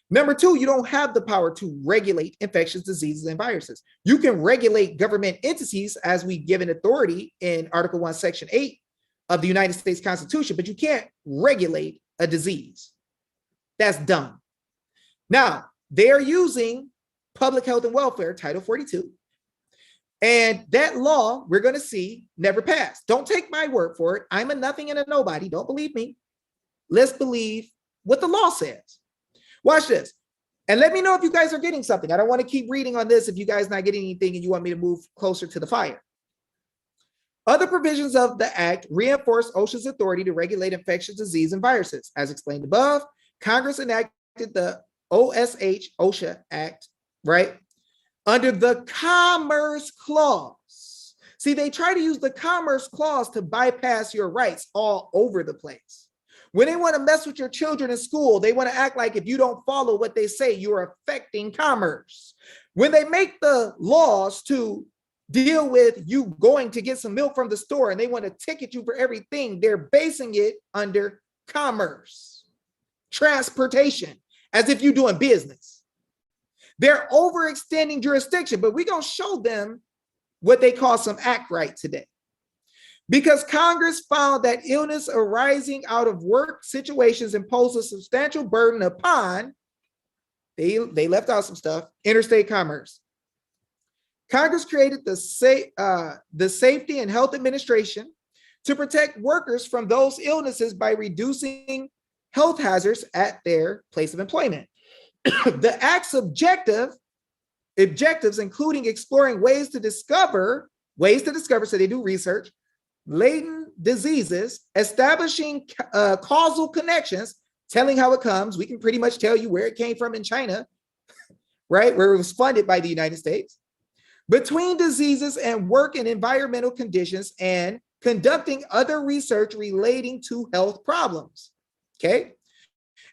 Number two, you don't have the power to regulate infectious diseases and viruses. You can regulate government entities as we give an authority in Article 1, Section 8 of the United States Constitution, but you can't regulate a disease. That's dumb. Now, they're using Public Health and Welfare, Title 42. And that law, we're going to see, never passed. Don't take my word for it. I'm a nothing and a nobody. Don't believe me. Let's believe what the law says. Watch this. And let me know if you guys are getting something. I don't want to keep reading on this if you guys not getting anything and you want me to move closer to the fire. Other provisions of the act reinforce OSHA's authority to regulate infectious disease and viruses. As explained above, Congress enacted the OSHA Act, right? Under the Commerce Clause. See, they try to use the Commerce Clause to bypass your rights all over the place. When they want to mess with your children in school, they want to act like if you don't follow what they say, you're affecting commerce. When they make the laws to deal with you going to get some milk from the store and they want to ticket you for everything, they're basing it under commerce, transportation, as if you're doing business. They're overextending jurisdiction, but we're going to show them what they call some act right today. Because Congress found that illness arising out of work situations impose a substantial burden upon, they left out some stuff, interstate commerce. Congress created the Safety and Health Administration to protect workers from those illnesses by reducing health hazards at their place of employment. The Act's objectives, including exploring ways to discover, so they do research, latent diseases, establishing causal connections, telling how it comes. We can pretty much tell you where it came from in China, right? Where it was funded by the United States. Between diseases and work and environmental conditions, and conducting other research relating to health problems, okay?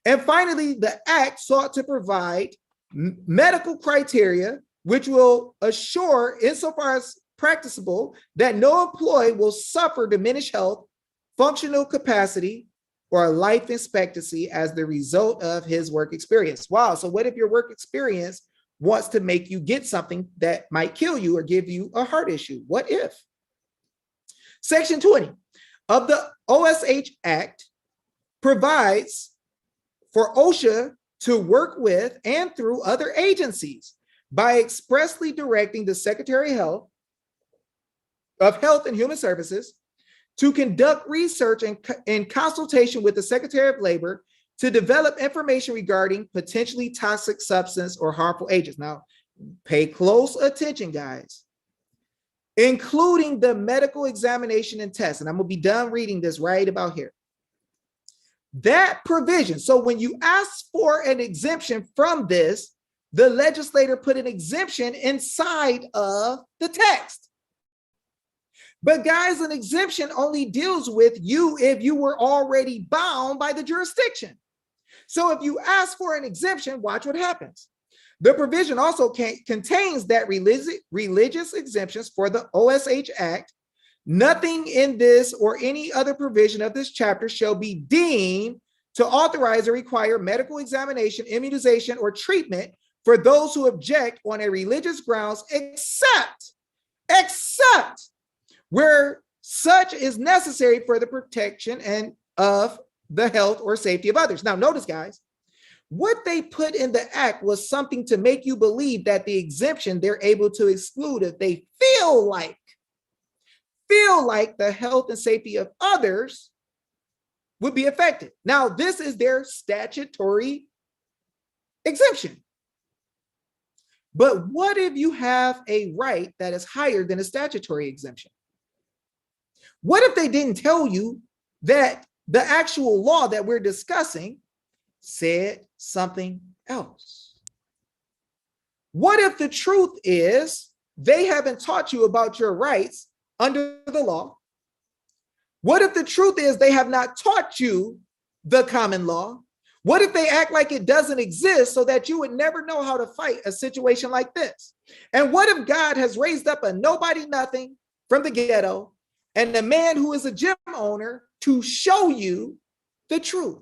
And finally, the Act sought to provide medical criteria which will assure, insofar as practicable, that no employee will suffer diminished health, functional capacity, or life expectancy as the result of his work experience. Wow, so what if your work experience wants to make you get something that might kill you or give you a heart issue? What if? Section 20 of the OSH Act provides for OSHA to work with and through other agencies by expressly directing the Secretary of Health and Human Services to conduct research in consultation with the Secretary of Labor to develop information regarding potentially toxic substance or harmful agents. Now, pay close attention, guys, including the medical examination and test. And I'm going to be done reading this right about here. That provision, so when you ask for an exemption from this, the legislator put an exemption inside of the text. But guys, an exemption only deals with you if you were already bound by the jurisdiction. So if you ask for an exemption, watch what happens. The provision also contains that religious exemptions for the OSH Act. Nothing in this or any other provision of this chapter shall be deemed to authorize or require medical examination, immunization, or treatment for those who object on a religious grounds, except where such is necessary for the protection and of the health or safety of others. Now, notice, guys, what they put in the act was something to make you believe that the exemption they're able to exclude if they feel like the health and safety of others would be affected. Now, this is their statutory exemption. But what if you have a right that is higher than a statutory exemption? What if they didn't tell you that the actual law that we're discussing said something else? What if the truth is they haven't taught you about your rights under the law? What if the truth is they have not taught you the common law? What if they act like it doesn't exist so that you would never know how to fight a situation like this? And what if God has raised up a nobody nothing from the ghetto and a man who is a gym owner to show you the truth?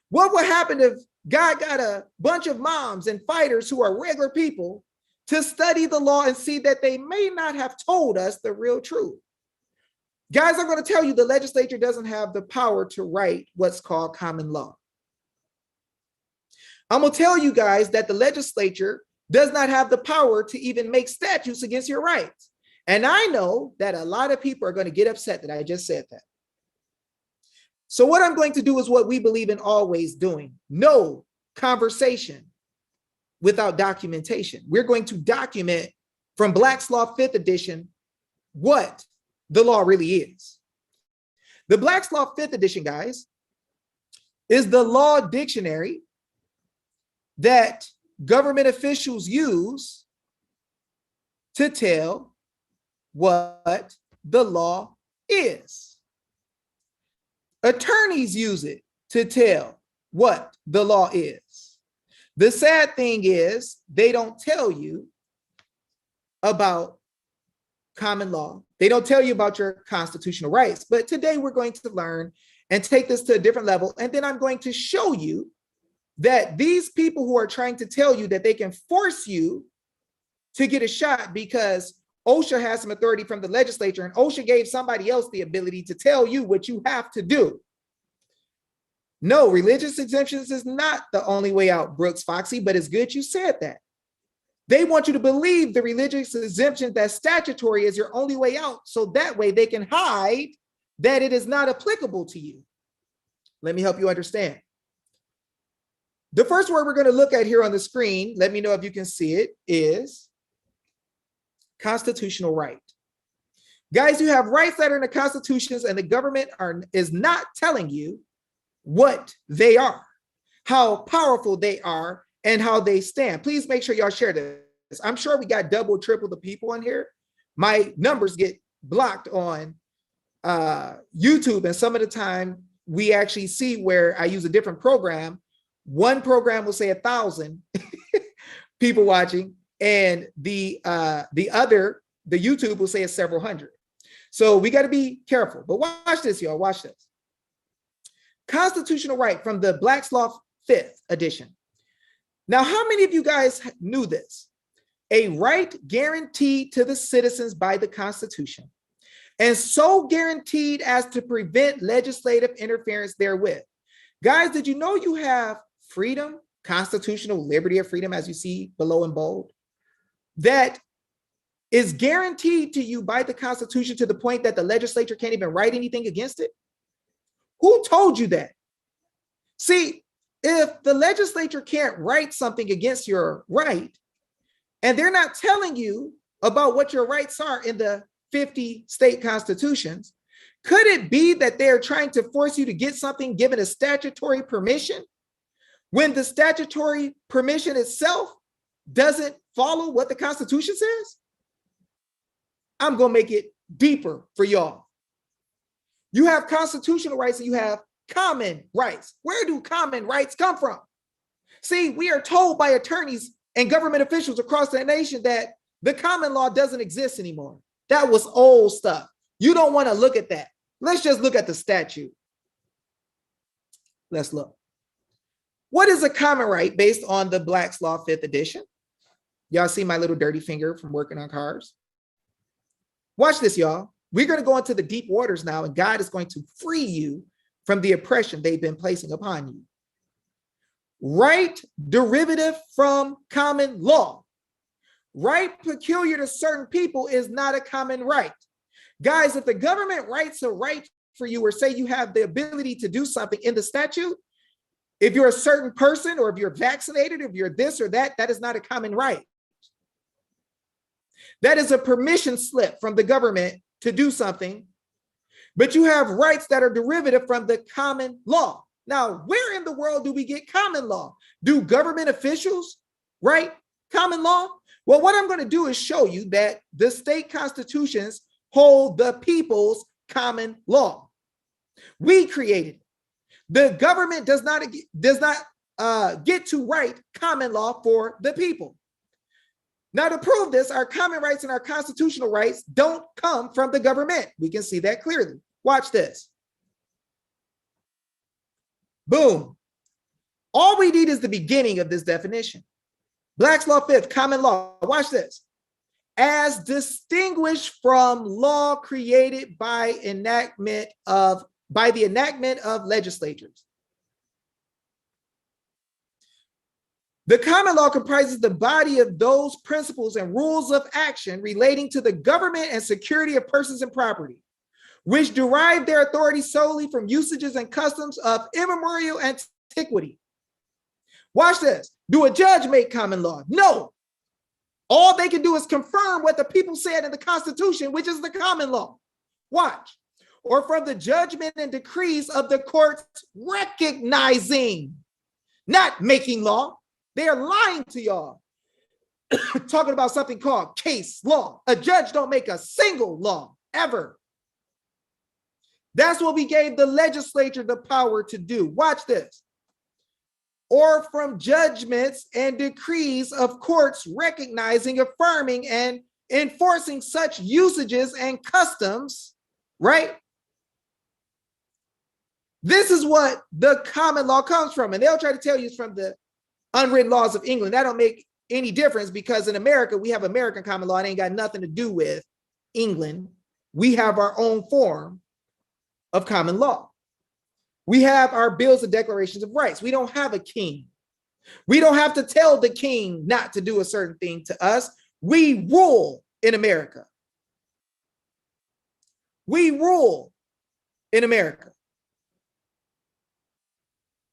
What would happen if God got a bunch of moms and fighters who are regular people to study the law and see that they may not have told us the real truth? Guys, I'm going to tell you the legislature doesn't have the power to write what's called common law. I'm going to tell you guys that the legislature does not have the power to even make statutes against your rights. And I know that a lot of people are going to get upset that I just said that. So what I'm going to do is what we believe in always doing. No conversation without documentation. We're going to document from Black's Law 5th edition what the law really is. The Black's Law 5th edition, guys, is the law dictionary that government officials use to tell what the law is. Attorneys use it to tell what the law is. The sad thing is they don't tell you about common law. They don't tell you about your constitutional rights. But today we're going to learn and take this to a different level. And then I'm going to show you that these people who are trying to tell you that they can force you to get a shot because OSHA has some authority from the legislature and OSHA gave somebody else the ability to tell you what you have to do. No, religious exemptions is not the only way out, Brooks Foxy, but it's good you said that. They want you to believe the religious exemption that's statutory is your only way out, so that way they can hide that it is not applicable to you. Let me help you understand. The first word we're going to look at here on the screen, let me know if you can see it, is constitutional right. Guys, you have rights that are in the constitutions and the government is not telling you what they are, how powerful they are, and how they stand. Please make sure y'all share this. I'm sure we got double, triple the people in here. My numbers get blocked on YouTube, and some of the time we actually see where I use a different program. One program will say 1,000 people watching, and the YouTube will say it's several hundred. So we got to be careful. But watch this, y'all. Watch this. Constitutional right from the Black's Law 5th edition. Now, how many of you guys knew this? A right guaranteed to the citizens by the Constitution, and so guaranteed as to prevent legislative interference therewith. Guys, did you know you have freedom, constitutional liberty of freedom, as you see below in bold, that is guaranteed to you by the Constitution to the point that the legislature can't even write anything against it? Who told you that? See, if the legislature can't write something against your right, and they're not telling you about what your rights are in the 50 state constitutions, could it be that they're trying to force you to get something given a statutory permission when the statutory permission itself doesn't follow what the Constitution says? I'm going to make it deeper for y'all. You have constitutional rights and you have common rights. Where do common rights come from? See, we are told by attorneys and government officials across the nation that the common law doesn't exist anymore. That was old stuff. You don't want to look at that. Let's just look at the statute. Let's look. What is a common right based on the Black's Law 5th edition? Y'all see my little dirty finger from working on cars? Watch this, y'all. We're going to go into the deep waters now, and God is going to free you from the oppression they've been placing upon you. Right derivative from common law. Right peculiar to certain people is not a common right. Guys, if the government writes a right for you or say you have the ability to do something in the statute, if you're a certain person or if you're vaccinated, if you're this or that, that is not a common right. That is a permission slip from the government to do something, but you have rights that are derivative from the common law. Now, where in the world do we get common law? Do government officials write common law? Well, what I'm going to do is show you that the state constitutions hold the people's common law. We created it. The government does not get to write common law for the people. Now, to prove this, our common rights and our constitutional rights don't come from the government. We can see that clearly. Watch this. Boom. All we need is the beginning of this definition. Black's Law 5th, common law. Watch this. As distinguished from law created by the enactment of legislatures. The common law comprises the body of those principles and rules of action relating to the government and security of persons and property, which derive their authority solely from usages and customs of immemorial antiquity. Watch this. Do a judge make common law? No. All they can do is confirm what the people said in the Constitution, which is the common law. Watch. Or from the judgment and decrees of the courts recognizing, not making law. They are lying to y'all. talking about something called case law. A judge don't make a single law ever. That's what we gave the legislature the power to do. Watch this. Or from judgments and decrees of courts recognizing, affirming, and enforcing such usages and customs, right? This is what the common law comes from. And they'll try to tell you it's from the unwritten laws of England. That don't make any difference, because in America, we have American common law. It ain't got nothing to do with England. We have our own form of common law. We have our bills and declarations of rights. We don't have a king. We don't have to tell the king not to do a certain thing to us. We rule in America. We rule in America.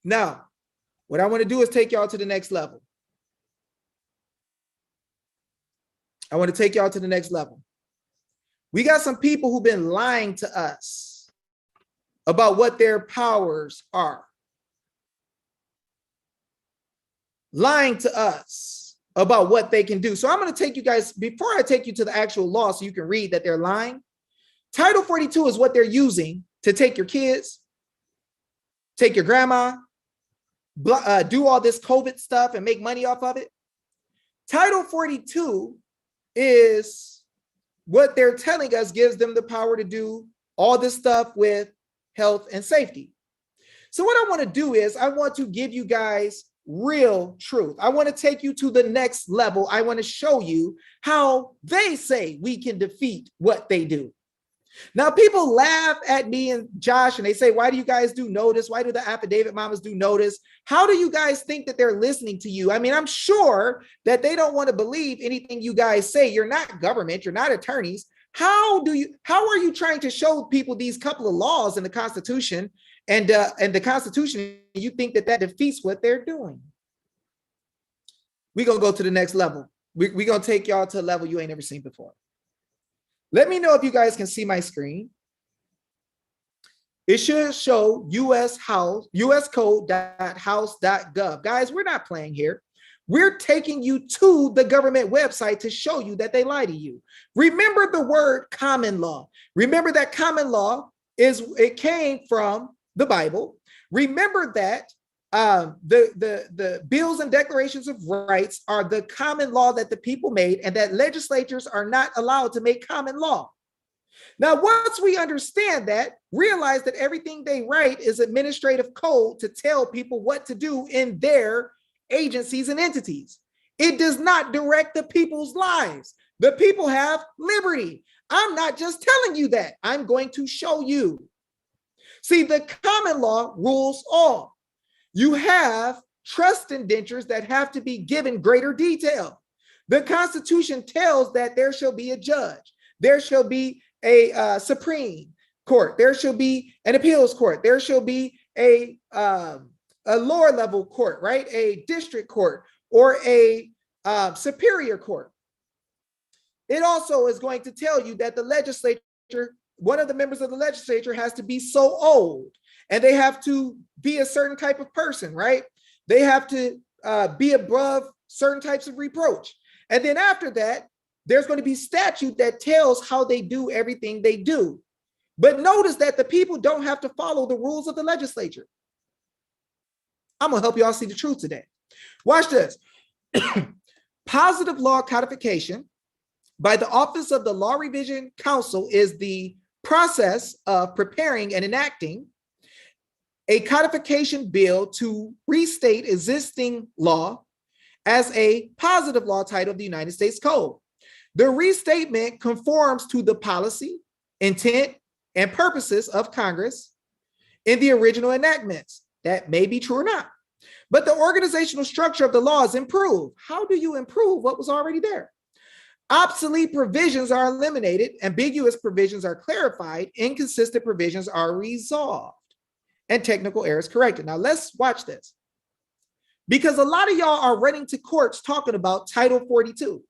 Now, what I want to do is take y'all to the next level. I want to take y'all to the next level. We got some people who've been lying to us about what their powers are. Lying to us about what they can do. So I'm going to take you guys, before I take you to the actual law so you can read that they're lying, Title 42 is what they're using to take your kids, take your grandma, do all this COVID stuff and make money off of it. Title 42 is what they're telling us gives them the power to do all this stuff with health and safety. So what I want to do is I want to give you guys real truth. I want to take you to the next level. I want to show you how they say we can defeat what they do. Now, people laugh at me and Josh and they say, why do you guys do notice? Why do the affidavit mamas do notice? How do you guys think that they're listening to you? I mean, I'm sure that they don't want to believe anything you guys say. You're not government. You're not attorneys. How are you trying to show people these couple of laws in the Constitution and the Constitution, you think that defeats what they're doing? We're going to go to the next level. We're going to take y'all to a level you ain't never seen before. Let me know if you guys can see my screen. It should show uscode.house.gov. Guys, we're not playing here. We're taking you to the government website to show you that they lie to you. Remember the word common law. Remember that common law it came from the Bible. Remember that the bills and declarations of rights are the common law that the people made, and that legislatures are not allowed to make common law. Now, once we understand that, realize that everything they write is administrative code to tell people what to do in their agencies and entities. It does not direct the people's lives. The people have liberty. I'm not just telling you that. I'm going to show you. See, the common law rules all. You have trust indentures that have to be given greater detail. The Constitution tells that there shall be a judge. There shall be a Supreme Court. There shall be an appeals court. There shall be a lower level court, right? A district court or a superior court. It also is going to tell you that the legislature, one of the members of the legislature has to be so old, and they have to be a certain type of person, right? They have to be above certain types of reproach. And then after that, there's going to be statute that tells how they do everything they do. But notice that the people don't have to follow the rules of the legislature. I'm going to help you all see the truth today. Watch this. Positive law codification by the Office of the Law Revision Council is the process of preparing and enacting a codification bill to restate existing law as a positive law title of the United States Code. The restatement conforms to the policy, intent, and purposes of Congress in the original enactments. That may be true or not, but the organizational structure of the law is improved. How do you improve what was already there? Obsolete provisions are eliminated, ambiguous provisions are clarified, inconsistent provisions are resolved, and technical errors corrected. Now let's watch this, because a lot of y'all are running to courts talking about Title 42.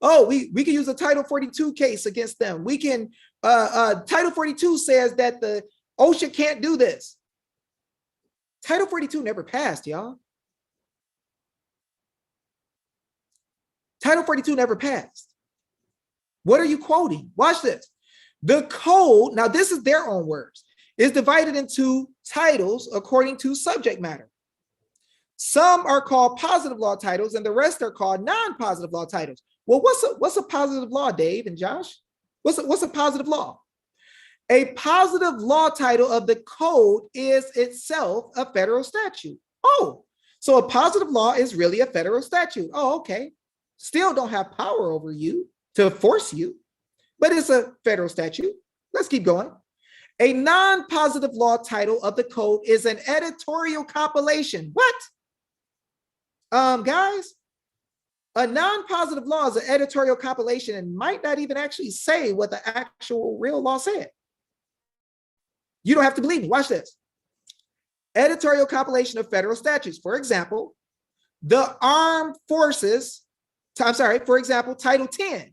Oh, we can use a Title 42 case against them. We can, Title 42 says that the OSHA can't do this. Title 42 never passed, y'all. Title 42 never passed. What are you quoting? Watch this. The code, now this is their own words, is divided into titles according to subject matter. Some are called positive law titles and the rest are called non-positive law titles. Well, what's a positive law, Dave and Josh? What's a positive law? A positive law title of the code is itself a federal statute. Oh, so a positive law is really a federal statute. Oh, okay. Still don't have power over you to force you, but it's a federal statute. Let's keep going. A non-positive law title of the code is an editorial compilation. What? Guys, a non-positive law is an editorial compilation and might not even actually say what the actual real law said. You don't have to believe me. Watch this. Editorial compilation of federal statutes. For example, the armed forces, for example, Title 10.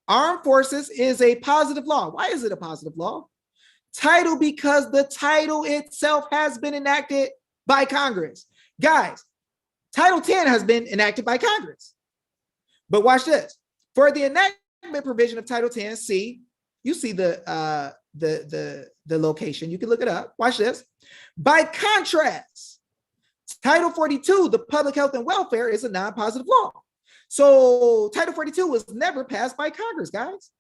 Armed forces is a positive law. Why is it a positive law? Title because the title itself has been enacted by Congress. Guys, Title 10 has been enacted by Congress. But watch this. For the enactment provision of Title 10, see, you see the location. You can look it up. Watch this. By contrast, Title 42, the public health and welfare, is a non-positive law. So Title 42 was never passed by Congress, guys.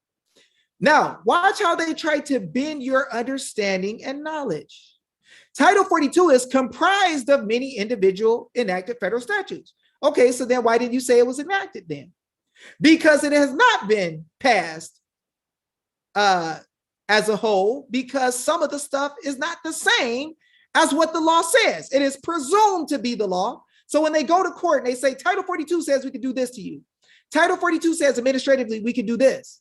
Now, watch how they try to bend your understanding and knowledge. Title 42 is comprised of many individual enacted federal statutes. Okay, so then why didn't you say it was enacted then? Because it has not been passed as a whole, because some of the stuff is not the same as what the law says. It is presumed to be the law. So when they go to court and they say, Title 42 says we can do this to you. Title 42 says administratively we can do this.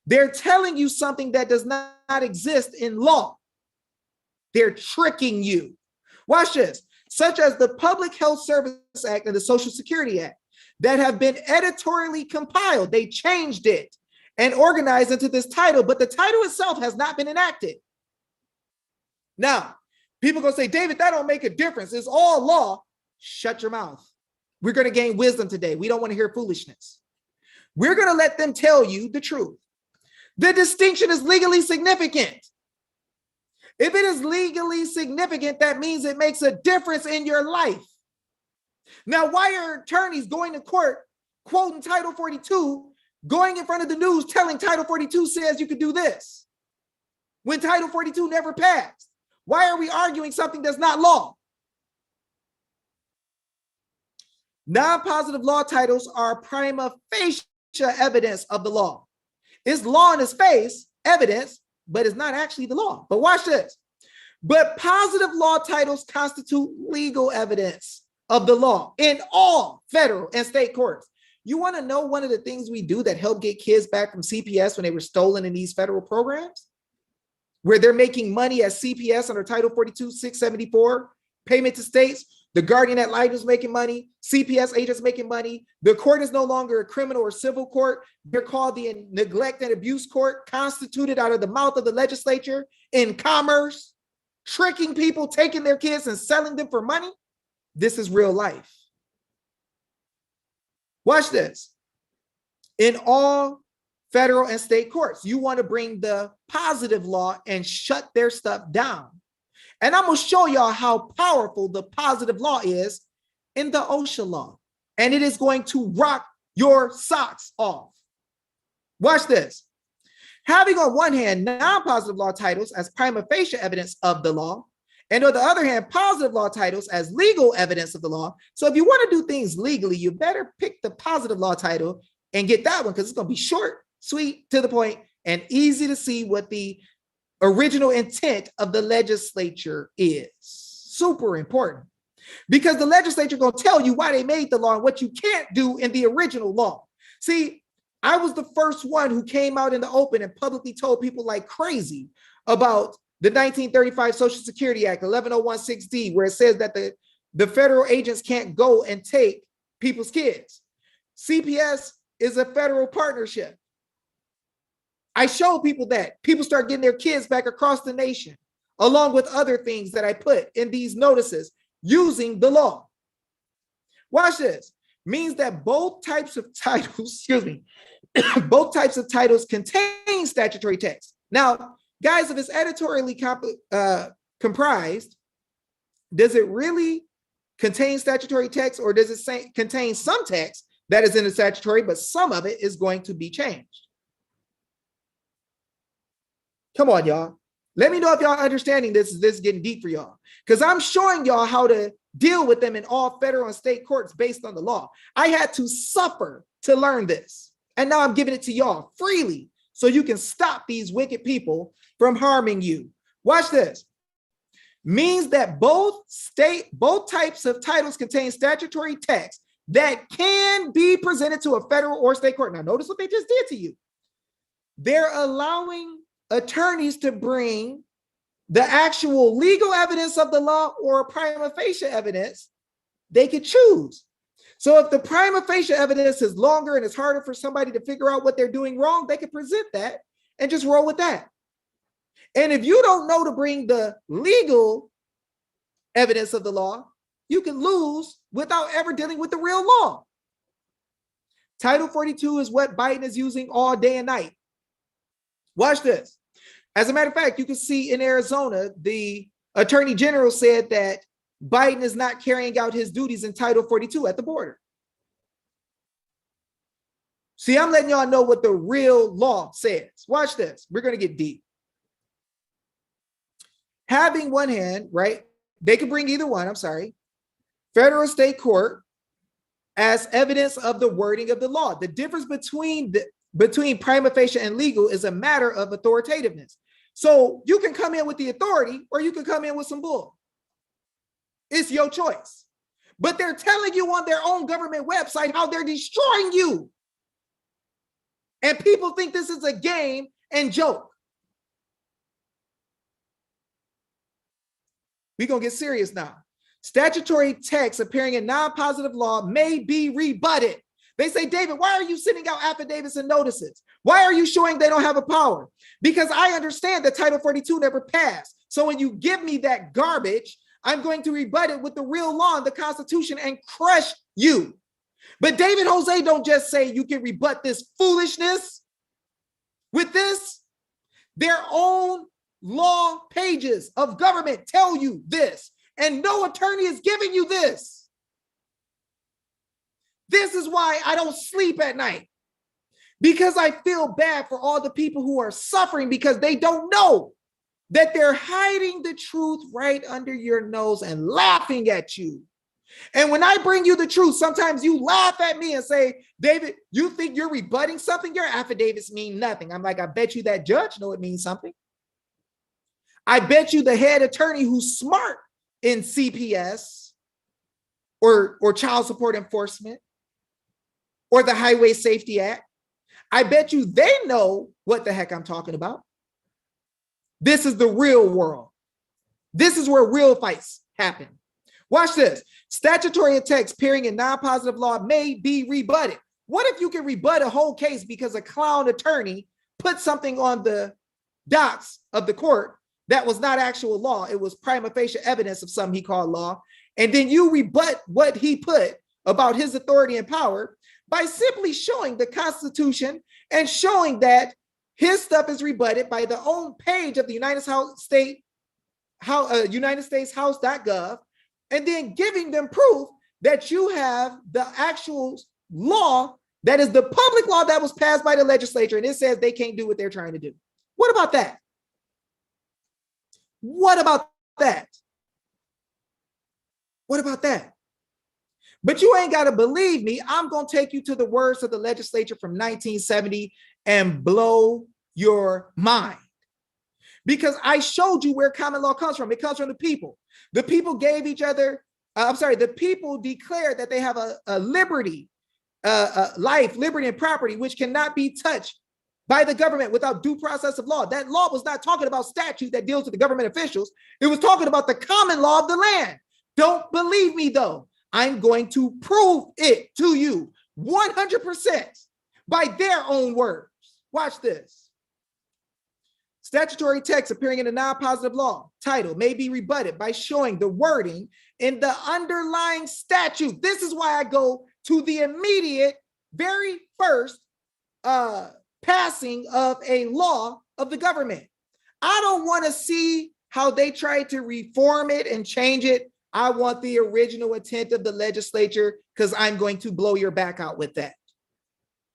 They're telling you something that does not exist in law. They're tricking you. Watch this. Such as the Public Health Service Act and the Social Security Act that have been editorially compiled. They changed it and organized into this title, but the title itself has not been enacted. Now, people gonna say, David, that don't make a difference. It's all law. Shut your mouth. We're gonna gain wisdom today. We don't want to hear foolishness. We're gonna let them tell you the truth. The distinction is legally significant. If it is legally significant, that means it makes a difference in your life. Now, why are attorneys going to court, quoting Title 42, going in front of the news, telling Title 42 says you could do this, when Title 42 never passed? Why are we arguing something that's not law? Non-positive law titles are prima facie evidence of the law. It's law in its face, evidence, but it's not actually the law. But watch this. But positive law titles constitute legal evidence of the law in all federal and state courts. You want to know one of the things we do that help get kids back from CPS when they were stolen in these federal programs, where they're making money as CPS under Title 42, 674, payment to states? The guardian ad litem is making money. CPS agents making money. The court is no longer a criminal or civil court. They're called the neglect and abuse court, constituted out of the mouth of the legislature in commerce, tricking people, taking their kids and selling them for money. This is real life. Watch this. In all federal and state courts, you want to bring the positive law and shut their stuff down. And I'm going to show y'all how powerful the positive law is in the OSHA law. And it is going to rock your socks off. Watch this. Having on one hand, non-positive law titles as prima facie evidence of the law, and on the other hand, positive law titles as legal evidence of the law. So if you want to do things legally, you better pick the positive law title and get that one, because it's going to be short, sweet, to the point, and easy to see what the original intent of the legislature is. Super important, because the legislature going to tell you why they made the law and what you can't do in the original law. See, I was the first one who came out in the open and publicly told people like crazy about the 1935 Social Security Act, 11016D, where it says that the federal agents can't go and take people's kids. CPS is a federal partnership. I show people that. People start getting their kids back across the nation, along with other things that I put in these notices using the law. Watch this. means that both types of titles, excuse me, both types of titles contain statutory text. Now, guys, if it's editorially comprised, does it really contain statutory text, or does it contain some text that is in the statutory, but some of it is going to be changed? Come on, y'all. Let me know if y'all understanding this. Is this getting deep for y'all? Because I'm showing y'all how to deal with them in all federal and state courts based on the law. I had to suffer to learn this. And now I'm giving it to y'all freely so you can stop these wicked people from harming you. Watch this. Means that both types of titles contain statutory text that can be presented to a federal or state court. Now, notice what they just did to you. They're allowing attorneys to bring the actual legal evidence of the law or prima facie evidence. They could choose. So if the prima facie evidence is longer and it's harder for somebody to figure out what they're doing wrong, they could present that and just roll with that. And if you don't know to bring the legal evidence of the law, you can lose without ever dealing with the real law. Title 42 is what Biden is using all day and night. Watch this. As a matter of fact, you can see in Arizona, the attorney general said that Biden is not carrying out his duties in Title 42 at the border. See, I'm letting y'all know what the real law says. Watch this. We're going to get deep. Having one hand, right? They could bring either one, I'm sorry. Federal state court as evidence of the wording of the law. The difference between prima facie and legal is a matter of authoritativeness. So you can come in with the authority or you can come in with some bull. It's your choice. But they're telling you on their own government website how they're destroying you. And people think this is a game and joke. We're going to get serious now. Statutory text appearing in non-positive law may be rebutted. They say, David, why are you sending out affidavits and notices? Why are you showing they don't have a power? Because I understand that Title 42 never passed. So when you give me that garbage, I'm going to rebut it with the real law and the Constitution and crush you. But David Jose don't just say you can rebut this foolishness with this. Their own law pages of government tell you this, and no attorney is giving you this. This is why I don't sleep at night, because I feel bad for all the people who are suffering because they don't know that they're hiding the truth right under your nose and laughing at you. And when I bring you the truth, sometimes you laugh at me and say, David, you think you're rebutting something? Your affidavits mean nothing. I'm like, I bet you that judge know it means something. I bet you the head attorney who's smart in CPS or child support enforcement or the Highway Safety Act, I bet you they know what the heck I'm talking about. This is the real world. This is where real fights happen. Watch this. Statutory text appearing in non-positive law may be rebutted. What if you can rebut a whole case because a clown attorney put something on the docs of the court that was not actual law? It was prima facie evidence of something he called law. And then you rebut what he put about his authority and power by simply showing the Constitution and showing that his stuff is rebutted by the own page of the United States House.gov, and then giving them proof that you have the actual law that is the public law that was passed by the legislature, and it says they can't do what they're trying to do. What about that? What about that? What about that? But you ain't got to believe me. I'm going to take you to the words of the legislature from 1970 and blow your mind. Because I showed you where common law comes from. It comes from the people. The people gave each other, the people declared that they have a liberty, life, liberty, and property, which cannot be touched by the government without due process of law. That law was not talking about statute that deals with the government officials. It was talking about the common law of the land. Don't believe me, though. I'm going to prove it to you 100% by their own words. Watch this. Statutory text appearing in a non-positive law title may be rebutted by showing the wording in the underlying statute. This is why I go to the immediate, very first passing of a law of the government. I don't want to see how they try to reform it and change it. I want the original intent of the legislature, because I'm going to blow your back out with that.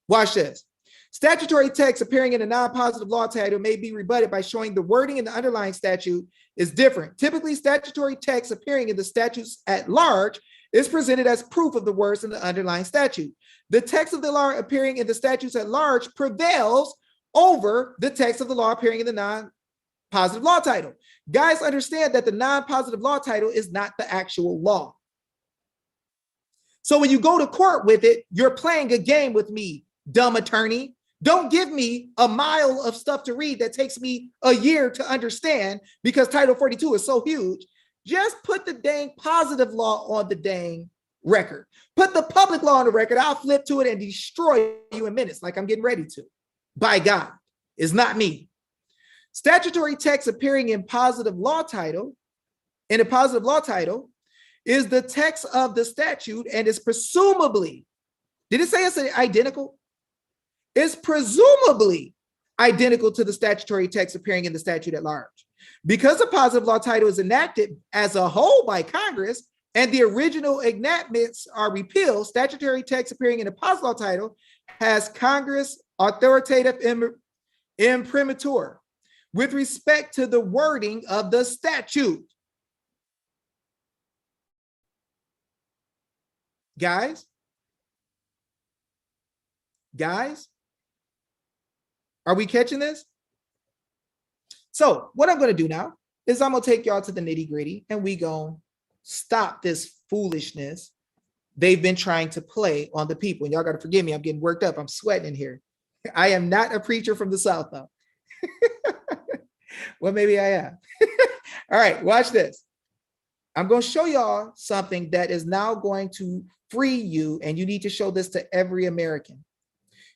Watch this. Statutory text appearing in a non-positive law title may be rebutted by showing the wording in the underlying statute is different. Typically, statutory text appearing in the statutes at large is presented as proof of the words in the underlying statute. The text of the law appearing in the statutes at large prevails over the text of the law appearing in the non-positive law title. Guys, understand that the non-positive law title is not the actual law. So when you go to court with it, you're playing a game with me, dumb attorney. Don't give me a mile of stuff to read that takes me a year to understand because Title 42 is so huge. Just put the dang positive law on the dang record. Put the public law on the record. I'll flip to it and destroy you in minutes like I'm getting ready to. By God, it's not me. Statutory text appearing in a positive law title is the text of the statute and is presumably, did it say it's identical? Is presumably identical to the statutory text appearing in the statute at large. Because the positive law title is enacted as a whole by Congress and the original enactments are repealed, statutory text appearing in a positive law title has Congress authoritative imprimatur with respect to the wording of the statute. Guys, are we catching this? So what I'm going to do now is I'm going to take y'all to the nitty gritty and we going to stop this foolishness they've been trying to play on the people. And y'all got to forgive me. I'm getting worked up. I'm sweating in here. I am not a preacher from the South, though. Well, maybe I am. All right, watch this. I'm going to show y'all something that is now going to free you. And you need to show this to every American.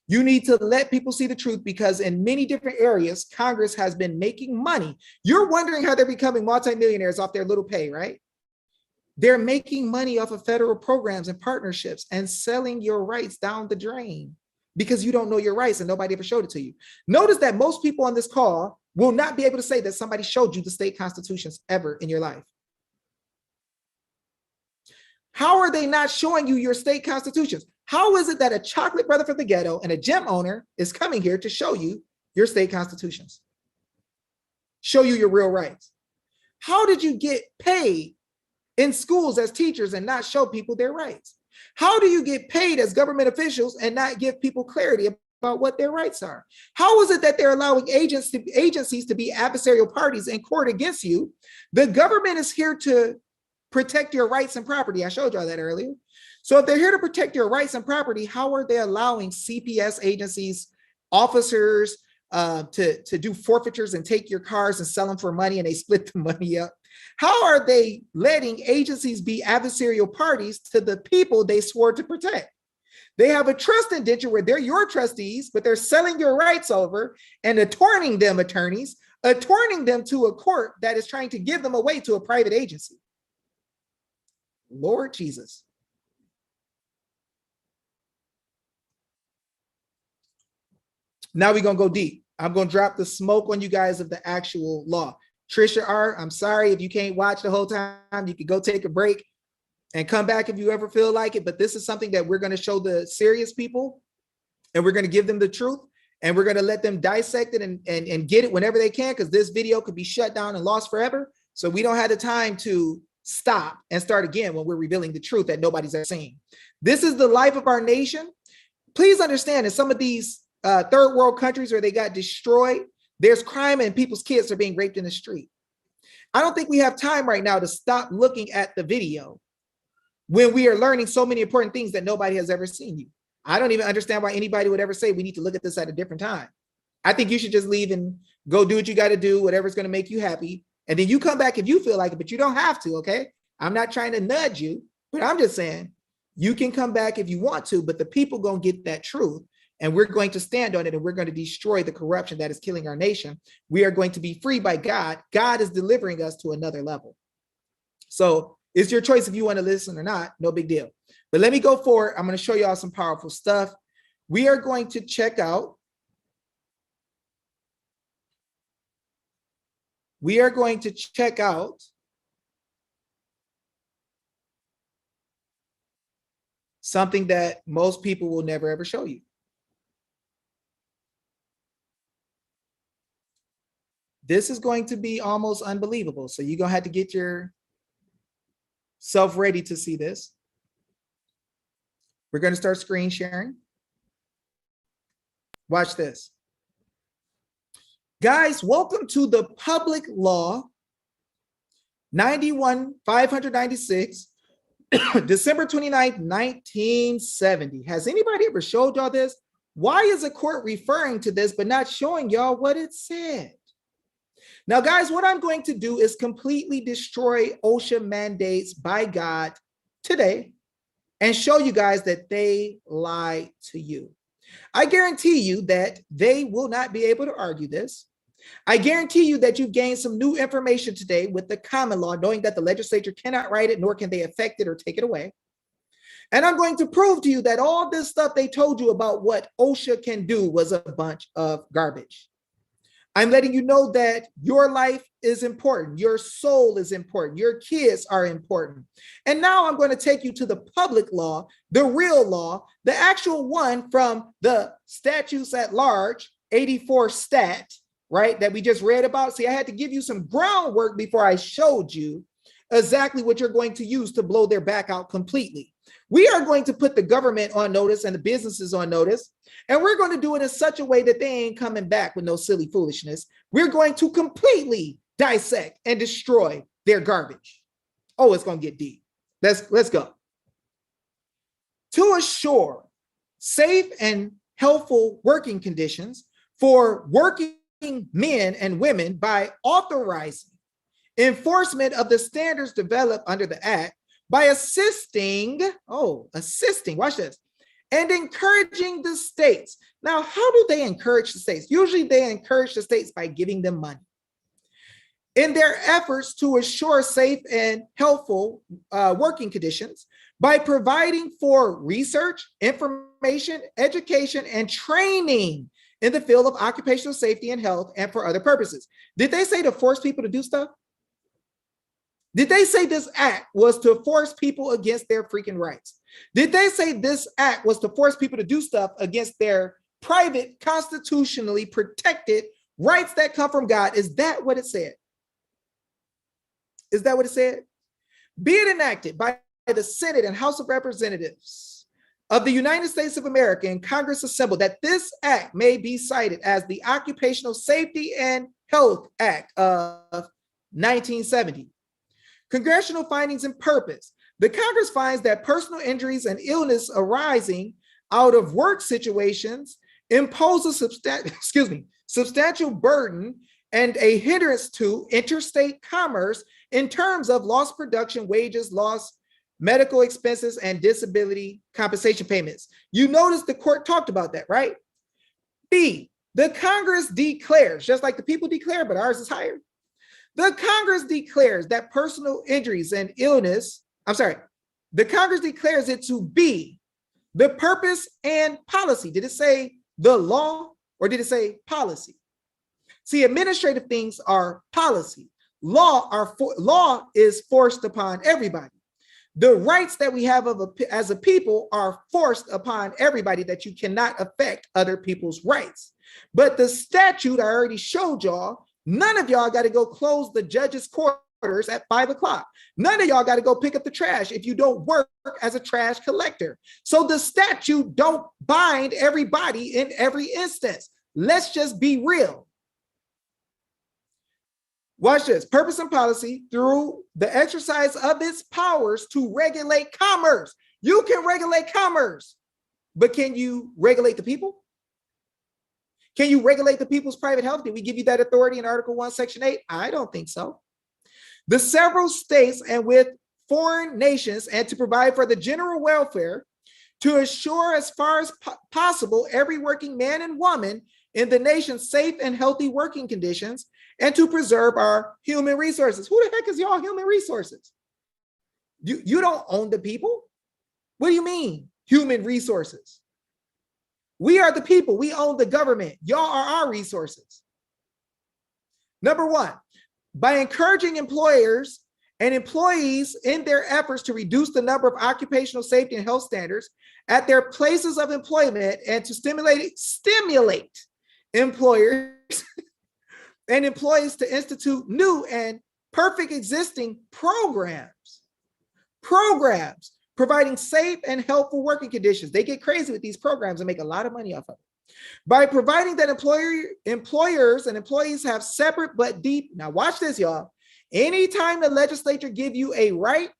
You need to let people see the truth because in many different areas, Congress has been making money. You're wondering how they're becoming multimillionaires off their little pay, right? They're making money off of federal programs and partnerships and selling your rights down the drain because you don't know your rights and nobody ever showed it to you. Notice that most people on this call will not be able to say that somebody showed you the state constitutions ever in your life. How are they not showing you your state constitutions? How is it that a chocolate brother from the ghetto and a gym owner is coming here to show you your state constitutions? Show you your real rights. How did you get paid in schools as teachers and not show people their rights? How do you get paid as government officials and not give people clarity about what their rights are? How is it that they're allowing agencies to be adversarial parties in court against you? The government is here to protect your rights and property. I showed y'all that earlier. So if they're here to protect your rights and property, how are they allowing CPS agencies, officers to do forfeitures and take your cars and sell them for money and they split the money up? How are they letting agencies be adversarial parties to the people they swore to protect? They have a trust indenture where they're your trustees, but they're selling your rights over and attorneying them attorneys, attorneying them to a court that is trying to give them away to a private agency. Lord Jesus. Now we're going to go deep. I'm going to drop the smoke on you guys of the actual law. Trisha R., I'm sorry if you can't watch the whole time. You can go take a break and come back if you ever feel like it. But this is something that we're going to show the serious people and we're going to give them the truth and we're going to let them dissect it and get it whenever they can because this video could be shut down and lost forever. So we don't have the time to stop and start again when we're revealing the truth that nobody's ever seen. This is the life of our nation. Please understand in some of these third world countries where they got destroyed, there's crime and people's kids are being raped in the street. I don't think we have time right now to stop looking at the video when we are learning so many important things that nobody has ever seen you. I don't even understand why anybody would ever say we need to look at this at a different time. I think you should just leave and go do what you got to do, whatever's going to make you happy. And then you come back if you feel like it, but you don't have to, okay? I'm not trying to nudge you, but I'm just saying you can come back if you want to, but the people going to get that truth. And we're going to stand on it and we're going to destroy the corruption that is killing our nation. We are going to be free by God. God is delivering us to another level. So It's your choice if you want to listen or not, no big deal. But let me go forward. I'm going to show y'all some powerful stuff. We are going to check out. We are going to check out something that most people will never ever show you. This is going to be almost unbelievable. So you're going to have to get yourself ready to see this. We're going to start screen sharing. Watch this. Guys, welcome to the Public Law 596, December 29th, 1970. Has anybody ever showed y'all this? Why is a court referring to this but not showing y'all what it said? Now, guys, what I'm going to do is completely destroy OSHA mandates by God today and show you guys that they lie to you. I guarantee you that they will not be able to argue this. I guarantee you that you've gained some new information today with the common law, knowing that the legislature cannot write it, nor can they affect it or take it away. And I'm going to prove to you that all this stuff they told you about what OSHA can do was a bunch of garbage. I'm letting you know that your life is important. Your soul is important. Your kids are important. And now I'm going to take you to the public law, the real law, the actual one from the statutes at large, 84 stat, right, that we just read about. See, I had to give you some groundwork before I showed you exactly what you're going to use to blow their back out completely. We are going to put the government on notice and the businesses on notice, and we're going to do it in such a way that they ain't coming back with no silly foolishness. We're going to completely dissect and destroy their garbage. Oh, it's going to get deep. Let's go. To assure safe and healthful working conditions for working men and women by authorizing enforcement of the standards developed under the Act, by assisting, watch this, and encouraging the states. Now, how do they encourage the states? Usually they encourage the states by giving them money. In their efforts to assure safe and healthful working conditions, by providing for research, information, education, and training in the field of occupational safety and health and for other purposes. Did they say to force people to do stuff? Did they say this act was to force people against their freaking rights? Did they say this act was to force people to do stuff against their private, constitutionally protected rights that come from God? Is that what it said? Is that what it said? Be it enacted by the Senate and House of Representatives of the United States of America and Congress assembled that this act may be cited as the Occupational Safety and Health Act of 1970. Congressional findings and purpose. The Congress finds that personal injuries and illness arising out of work situations impose a substantial burden and a hindrance to interstate commerce in terms of lost production, wages, lost medical expenses, and disability compensation payments. You notice the court talked about that, right? B, the Congress declares, just like the people declare, but ours is higher. The Congress declares that personal injuries and illness, the Congress declares it to be the purpose and policy. Did it say the law or did it say policy? See, administrative things are policy. Law is forced upon everybody. The rights that we have as a people are forced upon everybody, that you cannot affect other people's rights. But the statute I already showed y'all, none of y'all got to go close the judge's quarters at 5 o'clock. None of y'all got to go pick up the trash if you don't work as a trash collector. So the statute don't bind everybody in every instance. Let's just be real. Watch this. Purpose and policy through the exercise of its powers to regulate commerce. You can regulate commerce, but can you regulate the people? Can you regulate the people's private health? Did we give you that authority in Article 1, Section 8? I don't think so. The several states and with foreign nations, and to provide for the general welfare, to assure as far as possible every working man and woman in the nation's safe and healthy working conditions, and to preserve our human resources. Who the heck is y'all human resources? You don't own the people. What do you mean? Human resources. We are the people. We own the government. Y'all are our resources. Number one, by encouraging employers and employees in their efforts to reduce the number of occupational safety and health standards at their places of employment and to stimulate employers and employees to institute new and perfect existing programs providing safe and helpful working conditions. They get crazy with these programs and make a lot of money off of it. By providing that employers and employees have separate but deep, now watch this, y'all. Anytime the legislature give you a right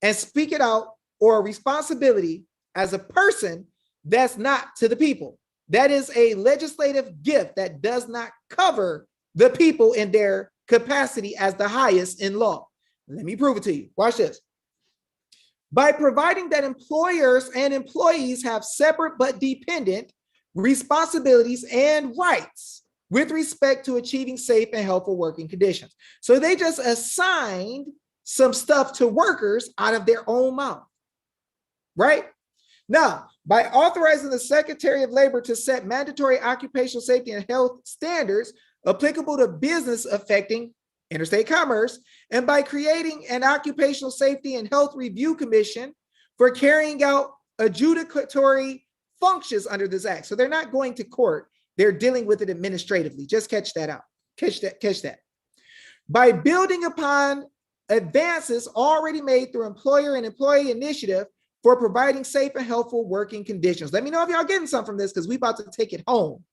and speak it out or a responsibility as a person, that's not to the people. That is a legislative gift that does not cover the people in their capacity as the highest in law. Let me prove it to you. Watch this. By providing that employers and employees have separate but dependent responsibilities and rights with respect to achieving safe and helpful working conditions. So they just assigned some stuff to workers out of their own mouth, right? Now, by authorizing the Secretary of Labor to set mandatory occupational safety and health standards applicable to business affecting interstate commerce, and by creating an occupational safety and health review commission for carrying out adjudicatory functions under this act. So they're not going to court, they're dealing with it administratively. Just catch that out. Catch that. By building upon advances already made through employer and employee initiative for providing safe and helpful working conditions. Let me know if y'all getting something from this because we about to take it home.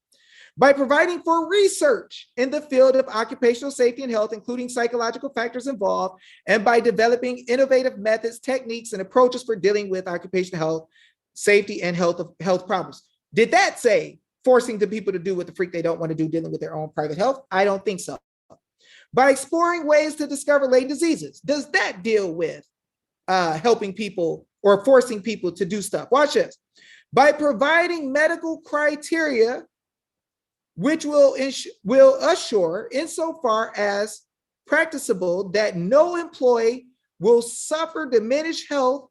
By providing for research in the field of occupational safety and health, including psychological factors involved, and by developing innovative methods, techniques, and approaches for dealing with occupational health, safety, and health problems. Did that say forcing the people to do what the freak they don't want to do dealing with their own private health? I don't think so. By exploring ways to discover latent diseases. Does that deal with helping people or forcing people to do stuff? Watch this. By providing medical criteria which will assure, insofar as practicable, that no employee will suffer diminished health,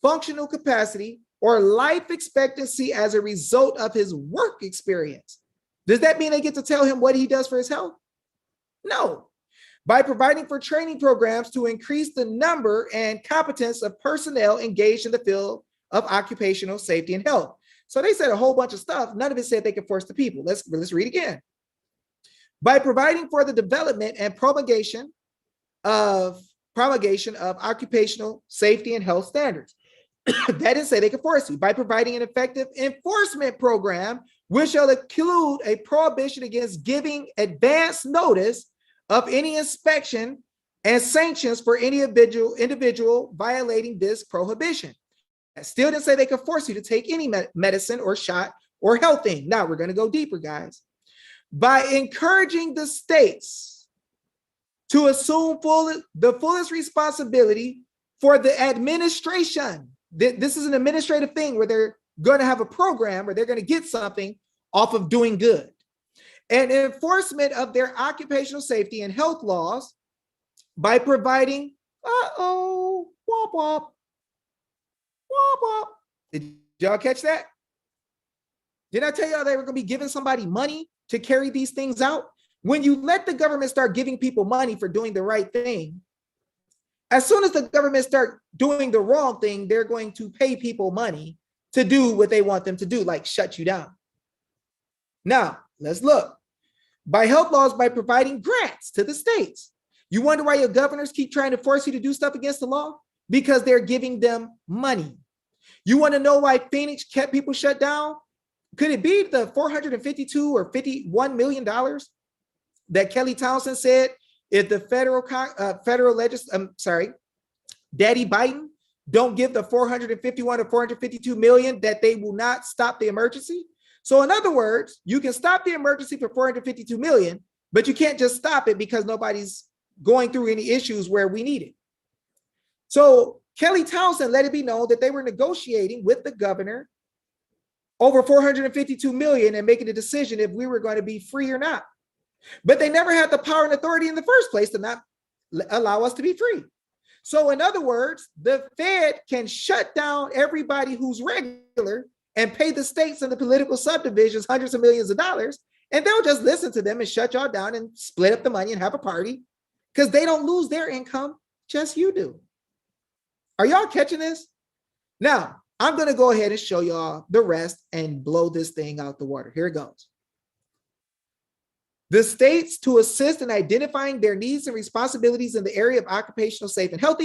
functional capacity, or life expectancy as a result of his work experience. Does that mean they get to tell him what he does for his health? No. By providing for training programs to increase the number and competence of personnel engaged in the field of occupational safety and health. So they said a whole bunch of stuff. None of it said they could force the people. Let's read again. By providing for the development and promulgation of occupational safety and health standards. That didn't say they could force you. By providing an effective enforcement program, which shall include a prohibition against giving advance notice of any inspection and sanctions for any individual violating this prohibition. I still didn't say they could force you to take any medicine or shot or health thing. Now we're going to go deeper, guys. By encouraging the states to assume the fullest responsibility for the administration. This is an administrative thing where they're going to have a program where they're going to get something off of doing good. And enforcement of their occupational safety and health laws by providing, wop, wop. Wop, wop. Did y'all catch that? Did I tell y'all they were going to be giving somebody money to carry these things out? When you let the government start giving people money for doing the right thing, as soon as the government start doing the wrong thing, they're going to pay people money to do what they want them to do, like shut you down. Now, let's look. By health laws, by providing grants to the states. You wonder why your governors keep trying to force you to do stuff against the law? Because they're giving them money. You want to know why Phoenix kept people shut down? Could it be the $452 or $51 million that Kelly Townsend said if the Daddy Biden don't give the 451 or 452 million that they will not stop the emergency? So in other words, you can stop the emergency for 452 million, but you can't just stop it because nobody's going through any issues where we need it. So Kelly Townsend let it be known that they were negotiating with the governor over 452 million and making a decision if we were going to be free or not. But they never had the power and authority in the first place to not allow us to be free. So in other words, the Fed can shut down everybody who's regular and pay the states and the political subdivisions hundreds of millions of dollars, and they'll just listen to them and shut y'all down and split up the money and have a party because they don't lose their income, just you do. Are y'all catching this? Now, I'm going to go ahead and show y'all the rest and blow this thing out the water. Here it goes. The states to assist in identifying their needs and responsibilities in the area of occupational safe and health,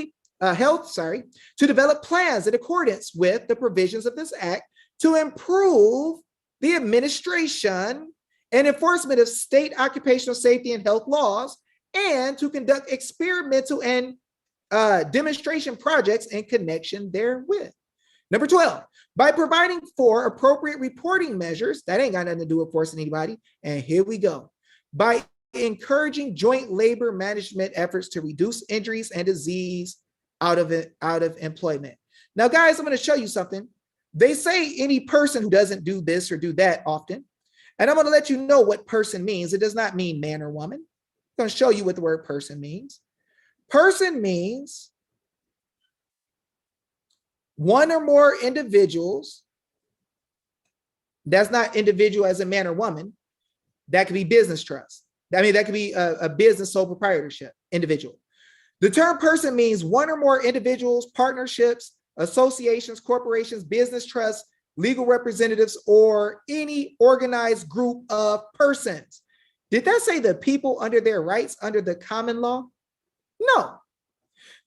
to develop plans in accordance with the provisions of this act to improve the administration and enforcement of state occupational safety and health laws, and to conduct experimental and demonstration projects in connection therewith. Number 12, by providing for appropriate reporting measures, that ain't got nothing to do with forcing anybody. And here we go. By encouraging joint labor management efforts to reduce injuries and disease out of employment. Now, guys, I'm going to show you something. They say any person who doesn't do this or do that often. And I'm going to let you know what person means. It does not mean man or woman. I'm going to show you what the word person means. Person means one or more individuals. That's not individual as a man or woman. That could be business trust. I mean, that could be a business sole proprietorship individual. The term person means one or more individuals, partnerships, associations, corporations, business trusts, legal representatives, or any organized group of persons. Did that say the people under their rights under the common law? No.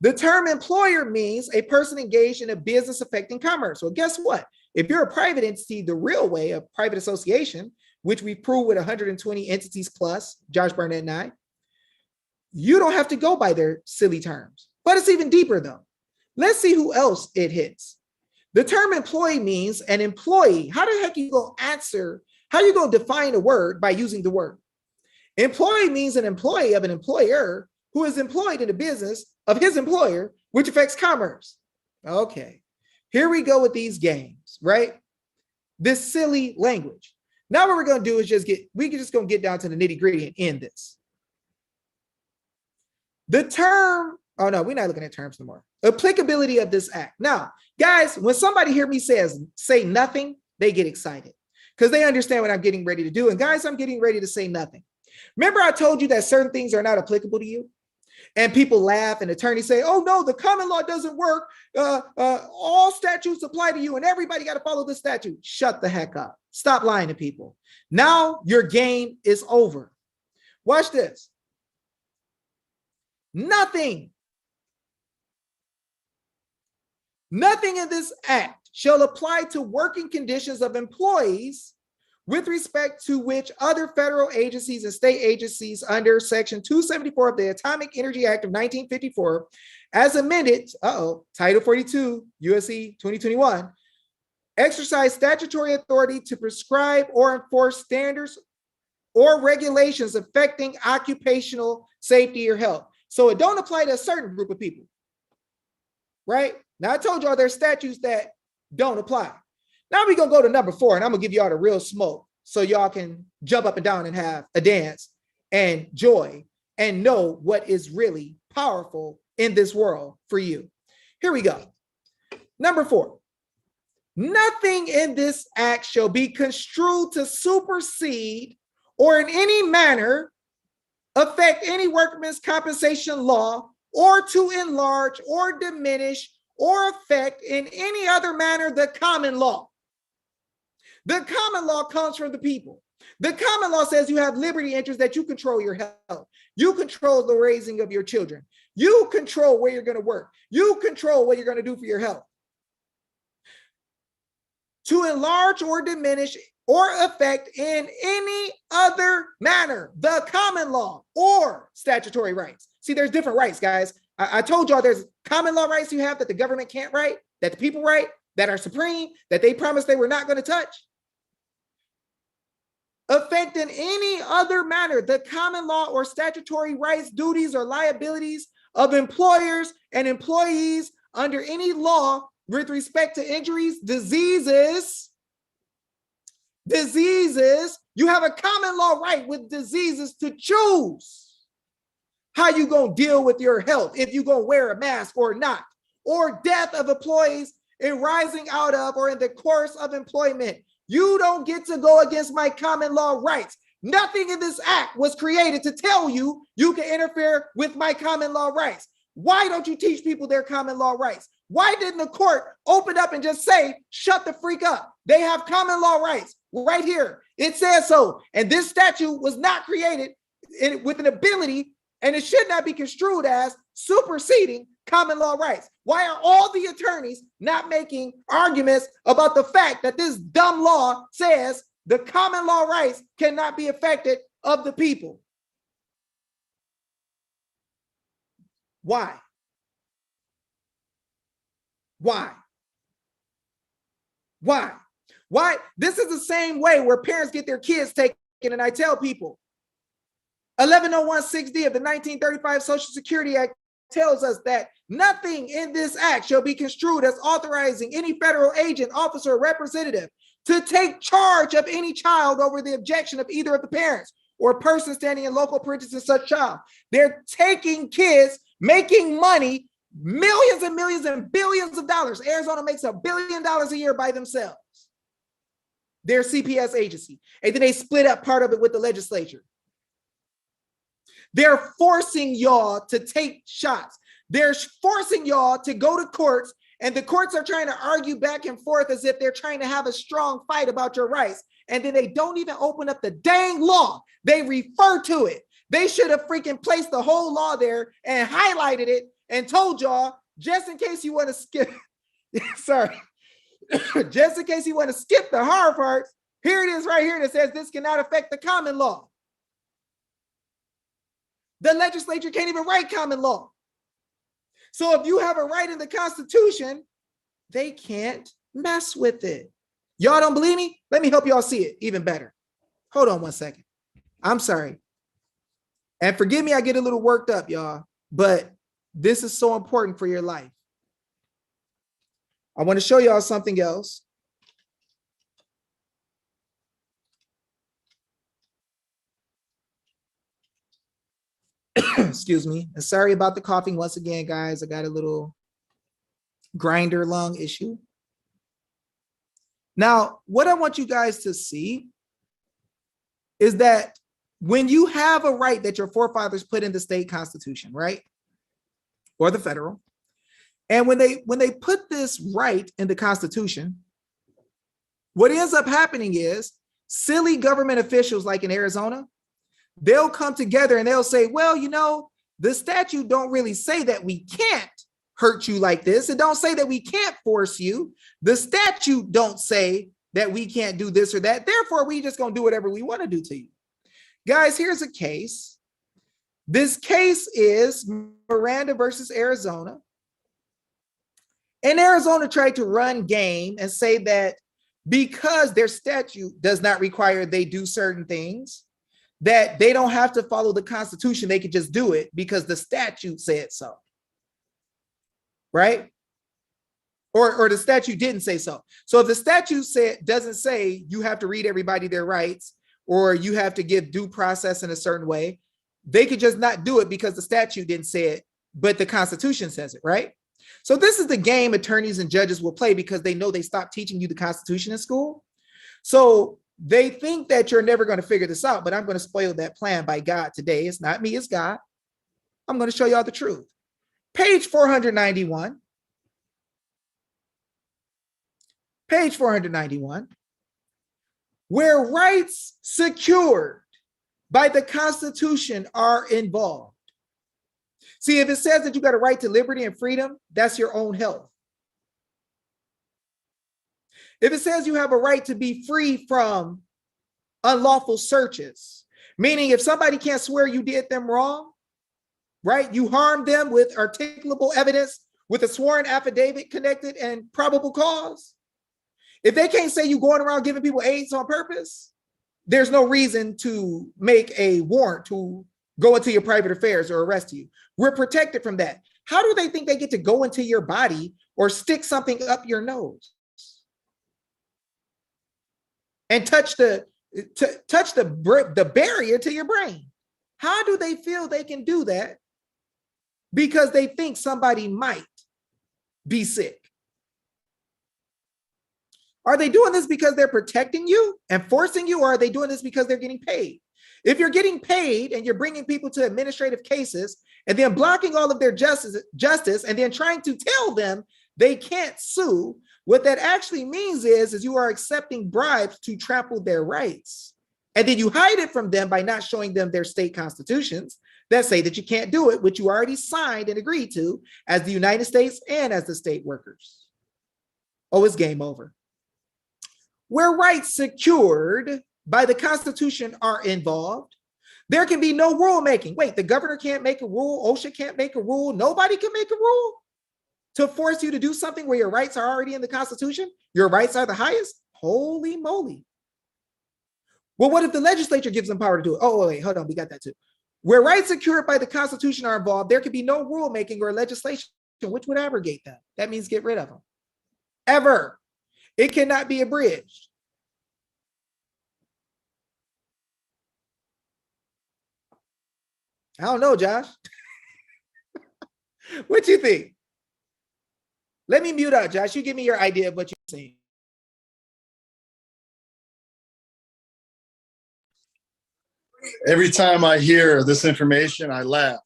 The term employer means a person engaged in a business affecting commerce. Well, guess what? If you're a private entity, the real way, a private association, which we prove with 120 entities plus, Josh Barnett and I, you don't have to go by their silly terms. But it's even deeper though. Let's see who else it hits. The term employee means an employee. How the heck are you going to answer? How are you going to define a word by using the word? Employee means an employee of an employer who is employed in the business of his employer, which affects commerce. Okay, here we go with these games, right? This silly language. Now what we're going to do is we're just going to get down to the nitty gritty and end this. The term, oh no, we're not looking at terms no more. Applicability of this act. Now, guys, when somebody hear me say nothing, they get excited because they understand what I'm getting ready to do. And guys, I'm getting ready to say nothing. Remember I told you that certain things are not applicable to you? And people laugh and attorneys say, oh no, the common law doesn't work. All statutes apply to you and everybody got to follow the statute. Shut the heck up. Stop lying to people. Now your game is over. Watch this. Nothing in this act shall apply to working conditions of employees with respect to which other federal agencies and state agencies under Section 274 of the Atomic Energy Act of 1954, as amended, Title 42, USC 2021, exercise statutory authority to prescribe or enforce standards or regulations affecting occupational safety or health. So it don't apply to a certain group of people, right? Now I told y'all there's statutes that don't apply. Now we're going to go to number 4, and I'm going to give y'all the real smoke so y'all can jump up and down and have a dance and joy and know what is really powerful in this world for you. Here we go. Number 4, nothing in this act shall be construed to supersede or in any manner affect any workman's compensation law or to enlarge or diminish or affect in any other manner the common law. The common law comes from the people. The common law says you have liberty interest, that you control your health. You control the raising of your children. You control where you're going to work. You control what you're going to do for your health. To enlarge or diminish or affect in any other manner the common law or statutory rights. See, there's different rights, guys. I told y'all there's common law rights you have that the government can't write, that the people write, that are supreme, that they promised they were not going to touch. Affect in any other manner the common law or statutory rights, duties, or liabilities of employers and employees under any law with respect to injuries, diseases. You have a common law right with diseases to choose how you gonna deal with your health, if you gonna wear a mask or not, or death of employees in rising out of or in the course of employment. You don't get to go against my common law rights. Nothing in this act was created to tell you you can interfere with my common law rights. Why don't you teach people their common law rights? Why didn't the court open up and just say, shut the freak up? They have common law rights right here. It says so. And this statute was not created with an ability, and it should not be construed as superseding common law rights. Why are all the attorneys not making arguments about the fact that this dumb law says the common law rights cannot be affected of the people? Why? Why? Why? Why? This is the same way where parents get their kids taken, and I tell people, 1101-6D of the 1935 Social Security Act tells us that nothing in this act shall be construed as authorizing any federal agent, officer, or representative to take charge of any child over the objection of either of the parents or person standing in local presence of such child. They're taking kids, making money, millions and millions and billions of dollars. Arizona makes $1 billion a year by themselves. Their CPS agency. And then they split up part of it with the legislature. They're forcing y'all to take shots. They're forcing y'all to go to courts, and the courts are trying to argue back and forth as if they're trying to have a strong fight about your rights. And then they don't even open up the dang law. They refer to it. They should have freaking placed the whole law there and highlighted it and told y'all, just in case you want to skip, sorry, just in case you want to skip the hard parts, here it is right here that says this cannot affect the common law. The legislature can't even write common law. So if you have a right in the Constitution, they can't mess with it. Y'all don't believe me? Let me help y'all see it even better. Hold on one second. I'm sorry. And forgive me, I get a little worked up, y'all, but this is so important for your life. I want to show y'all something else. Excuse me. And sorry about the coughing once again, guys. I got a little grinder lung issue. Now, what I want you guys to see is that when you have a right that your forefathers put in the state constitution, right? Or the federal, and when they put this right in the Constitution, what ends up happening is silly government officials like in Arizona, they'll come together and they'll say, well, you know, the statute don't really say that we can't hurt you like this. It don't say that we can't force you. The statute don't say that we can't do this or that. Therefore, we just gonna do whatever we want to do to you. Guys, here's a case. This case is Miranda versus Arizona. And Arizona tried to run game and say that because their statute does not require they do certain things, that they don't have to follow the Constitution. They could just do it because the statute said so. Right? Or the statute didn't say so. So if the statute doesn't say you have to read everybody their rights or you have to give due process in a certain way, they could just not do it because the statute didn't say it, but the Constitution says it, right? So this is the game attorneys and judges will play because they know they stopped teaching you the Constitution in school. So they think that you're never going to figure this out, but I'm going to spoil that plan by God today. It's not me, it's God. I'm going to show y'all the truth. Page 491. Page 491. Where rights secured by the Constitution are involved. See, if it says that you got a right to liberty and freedom, that's your own health. If it says you have a right to be free from unlawful searches, meaning if somebody can't swear you did them wrong, right? You harmed them with articulable evidence, with a sworn affidavit connected and probable cause. If they can't say you going around giving people AIDS on purpose, there's no reason to make a warrant to go into your private affairs or arrest you. We're protected from that. How do they think they get to go into your body or stick something up your nose and touch the barrier to your brain? How do they feel they can do that because they think somebody might be sick. Are they doing this because they're protecting you and forcing you, or are they doing this because they're getting paid? If you're getting paid and you're bringing people to administrative cases and then blocking all of their justice and then trying to tell them they can't sue, what that actually means is you are accepting bribes to trample their rights. And then you hide it from them by not showing them their state constitutions that say that you can't do it, which you already signed and agreed to as the United States and as the state workers. Oh, it's game over. Where rights secured by the Constitution are involved, there can be no rulemaking. Wait, the governor can't make a rule, OSHA can't make a rule, nobody can make a rule to force you to do something where your rights are already in the Constitution? Your rights are the highest? Holy moly. Well, what if the legislature gives them power to do it? Oh, wait, hold on, we got that too. Where rights secured by the Constitution are involved, there can be no rulemaking or legislation which would abrogate them. That means get rid of them. Ever. It cannot be abridged. I don't know, Josh. What you think? Let me mute out, Josh. You give me your idea of what you're saying. Every time I hear this information, I laugh.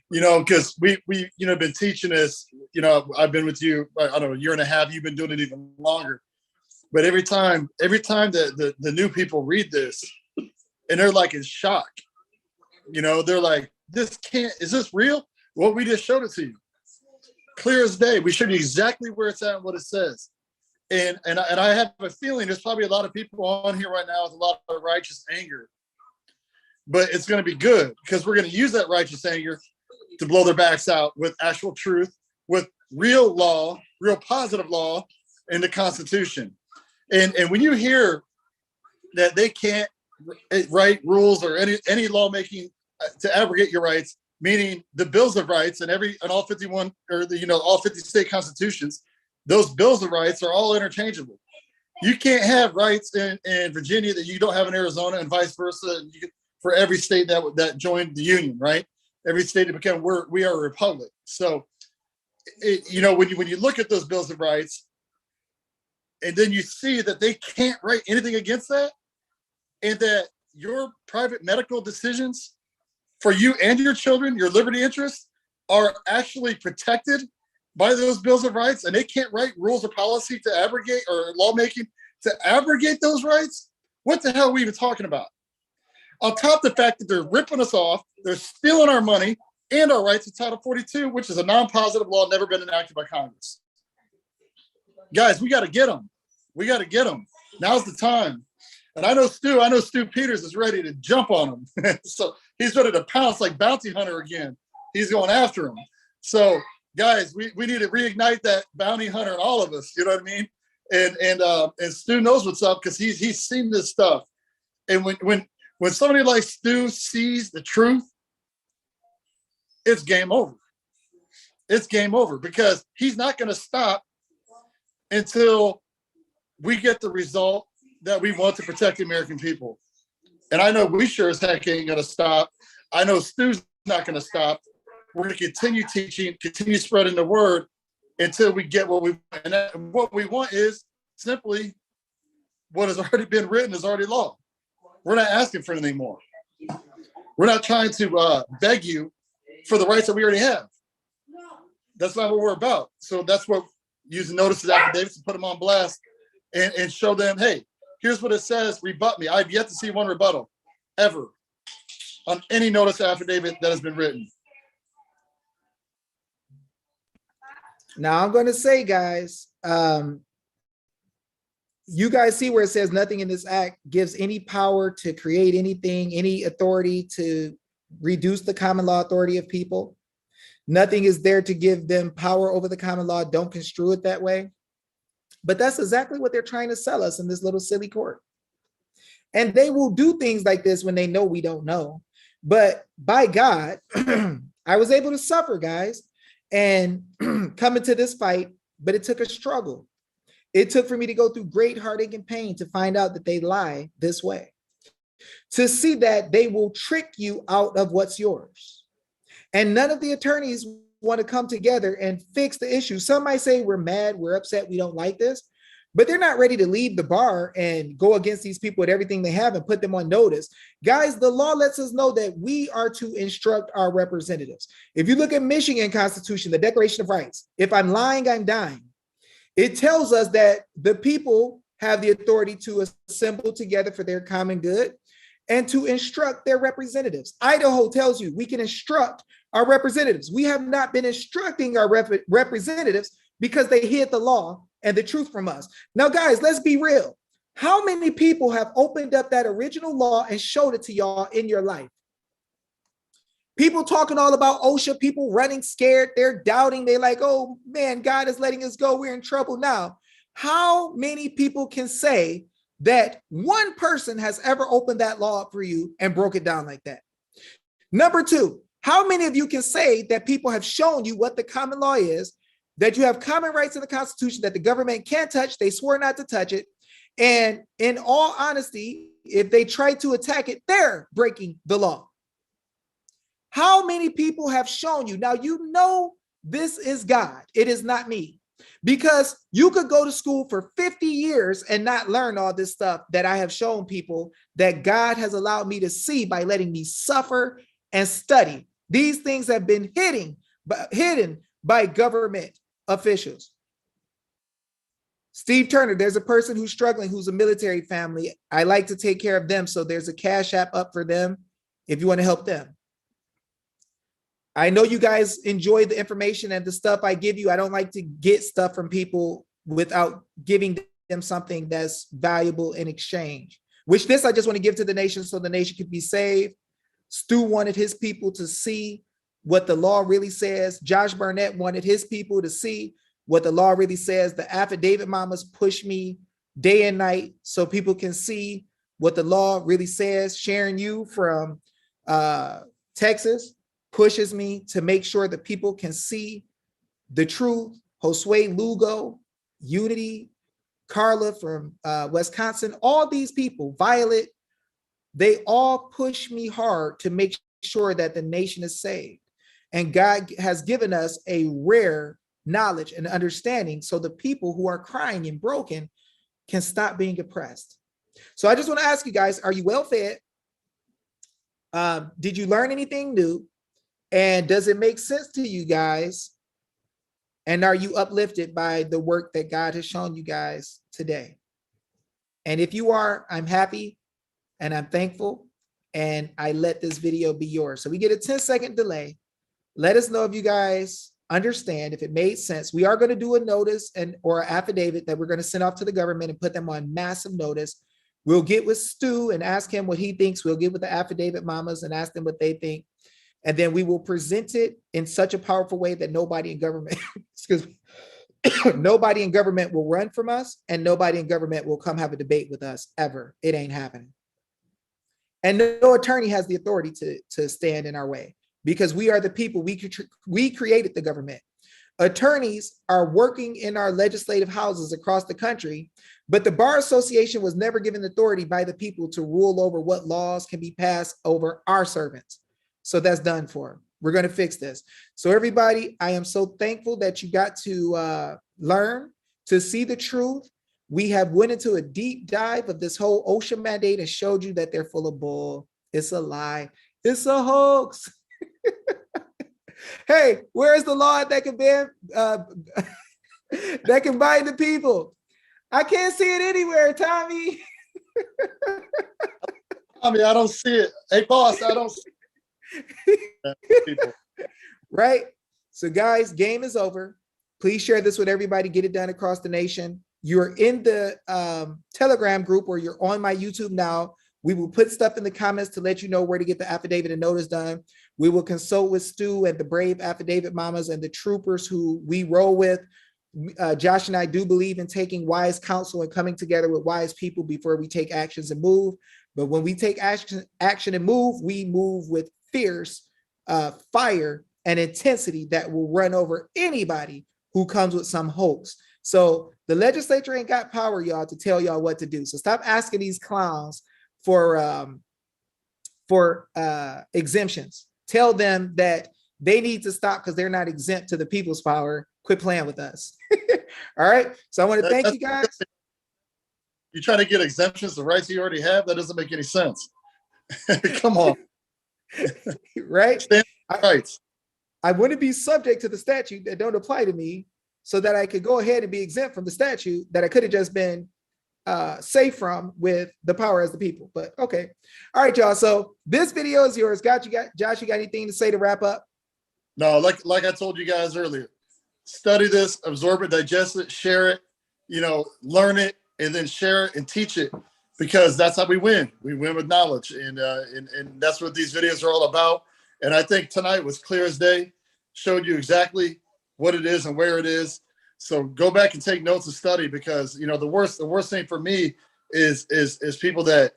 Because we been teaching this. I've been with you, I don't know, a year and a half. You've been doing it even longer. But every time the new people read this, and they're like in shock. They're like, is this real? Well, we just showed it to you. Clear as day. We showed you exactly where it's at and what it says. And I have a feeling there's probably a lot of people on here right now with a lot of righteous anger. But it's going to be good because we're going to use that righteous anger to blow their backs out with actual truth, with real law, real positive law in the Constitution. And when you hear that they can't write rules or any lawmaking to abrogate your rights, meaning the bills of rights and all 51 or all 50 state constitutions, those bills of rights are all interchangeable. You can't have rights in Virginia that you don't have in Arizona, and vice versa. For every state that joined the union, right? Every state that became we are a republic. So, when you look at those bills of rights, and then you see that they can't write anything against that, and that your private medical decisions for you and your children, your liberty interests, are actually protected by those bills of rights, and they can't write rules or policy to abrogate or lawmaking to abrogate those rights. What the hell are we even talking about? On top of the fact that they're ripping us off, they're stealing our money and our rights in Title 42, which is a non-positive law never been enacted by Congress. Guys, we got to get them. We got to get them. Now's the time. And I know Stu Peters is ready to jump on them. So he's ready to pounce like Bounty Hunter again. He's going after him. So guys, we need to reignite that bounty hunter in all of us. You know what I mean? And Stu knows what's up because he's seen this stuff. And when somebody like Stu sees the truth, it's game over. It's game over because he's not going to stop until we get the result that we want to protect the American people. And I know we sure as heck ain't going to stop. I know Stu's not going to stop. We're going to continue teaching, continue spreading the word until we get what we want. And what we want is simply what has already been written is already law. We're not asking for anything more. We're not trying to beg you for the rights that we already have. That's not what we're about. So that's what using notices, affidavits, to put them on blast and show them, hey, here's what it says, rebut me. I've yet to see one rebuttal ever on any notice affidavit that has been written. Now I'm going to say, guys, you guys see where it says nothing in this act gives any power to create anything, any authority to reduce the common law authority of people. Nothing is there to give them power over the common law. Don't construe it that way. But that's exactly what they're trying to sell us in this little silly court. And they will do things like this when they know we don't know. But by God, I was able to suffer, guys, and come into this fight, but it took a struggle. It took for me to go through great heartache and pain to find out that they lie this way, to see that they will trick you out of what's yours. And none of the attorneys want to come together and fix the issue. Some might say we're mad, we're upset, we don't like this, but they're not ready to leave the bar and go against these people with everything they have and put them on notice. Guys, the law lets us know that we are to instruct our representatives. If you look at Michigan Constitution, the Declaration of Rights, if I'm lying, I'm dying. It tells us that the people have the authority to assemble together for their common good and to instruct their representatives. Idaho tells you we can instruct our representatives. We have not been instructing our representatives because they hid the law and the truth from us. Now, guys, let's be real. How many people have opened up that original law and showed it to y'all in your life? People talking all about OSHA, people running scared, they're doubting, they're like, oh man, God is letting us go, we're in trouble now. How many people can say that one person has ever opened that law up for you and broke it down like that? Number two, how many of you can say that people have shown you what the common law is, that you have common rights in the Constitution that the government can't touch, they swore not to touch it, and in all honesty, if they try to attack it, they're breaking the law? How many people have shown you? Now, you know this is God. It is not me. Because you could go to school for 50 years and not learn all this stuff that I have shown people that God has allowed me to see by letting me suffer and study. These things have been hidden by government officials. Steve Turner, there's a person who's struggling, who's a military family. I like to take care of them. So there's a Cash App up for them if you want to help them. I know you guys enjoy the information and the stuff I give you. I don't like to get stuff from people without giving them something that's valuable in exchange, which this I just want to give to the nation so the nation can be saved. Stu wanted his people to see what the law really says. Josh Burnett wanted his people to see what the law really says. The affidavit mamas push me day and night so people can see what the law really says. Sharon Yu from Texas pushes me to make sure that people can see the truth. Josue Lugo, Unity, Carla from Wisconsin, all these people, Violet, they all push me hard to make sure that the nation is saved. And God has given us a rare knowledge and understanding so the people who are crying and broken can stop being oppressed. So I just want to ask you guys, are you well fed? Did you learn anything new? And does it make sense to you guys? And are you uplifted by the work that God has shown you guys today? And if you are, I'm happy and I'm thankful. And I let this video be yours. So we get a 10-second delay. Let us know if you guys understand, if it made sense. We are going to do a notice or affidavit that we're going to send off to the government and put them on massive notice. We'll get with Stu and ask him what he thinks. We'll get with the affidavit mamas and ask them what they think. And then we will present it in such a powerful way that nobody in government, excuse me, nobody in government will run from us and nobody in government will come have a debate with us ever. It ain't happening. And no attorney has the authority to stand in our way because we are the people, we created the government. Attorneys are working in our legislative houses across the country, but the Bar Association was never given authority by the people to rule over what laws can be passed over our servants. So that's done for. We're going to fix this. So everybody, I am so thankful that you got to learn, to see the truth. We have went into a deep dive of this whole OSHA mandate and showed you that they're full of bull. It's a lie. It's a hoax. Hey, where's the law that can ban, that can bind the people? I can't see it anywhere, Tommy. I don't see it. Hey, boss, I don't see it. Right? So guys, game is over. Please share this with everybody. Get it done across the nation. You're in the Telegram group or you're on my YouTube now. We will put stuff in the comments to let you know where to get the affidavit and notice done. We will consult with Stu and the brave affidavit mamas and the troopers who we roll with. Josh and I do believe in taking wise counsel and coming together with wise people before we take actions and move. But when we take action and move, we move with fierce fire and intensity that will run over anybody who comes with some hoax. So the legislature ain't got power, y'all, to tell y'all what to do. So stop asking these clowns for exemptions. Tell them that they need to stop because they're not exempt to the people's power. Quit playing with us. All right. So I want to thank you guys. You're trying to get exemptions to rights you already have? That doesn't make any sense. Come on. Right? Stand rights. I wouldn't be subject to the statute that don't apply to me so that I could go ahead and be exempt from the statute that I could have just been safe from with the power as the people. But okay. All right, y'all. So this video is yours. Josh, you got anything to say to wrap up? No, like I told you guys earlier, study this, absorb it, digest it, share it, learn it, and then share it and teach it, because that's how we win. We win with knowledge, and that's what these videos are all about. And I think tonight was clear as day, showed you exactly what it is and where it is. So go back and take notes and study, because the worst thing for me is people that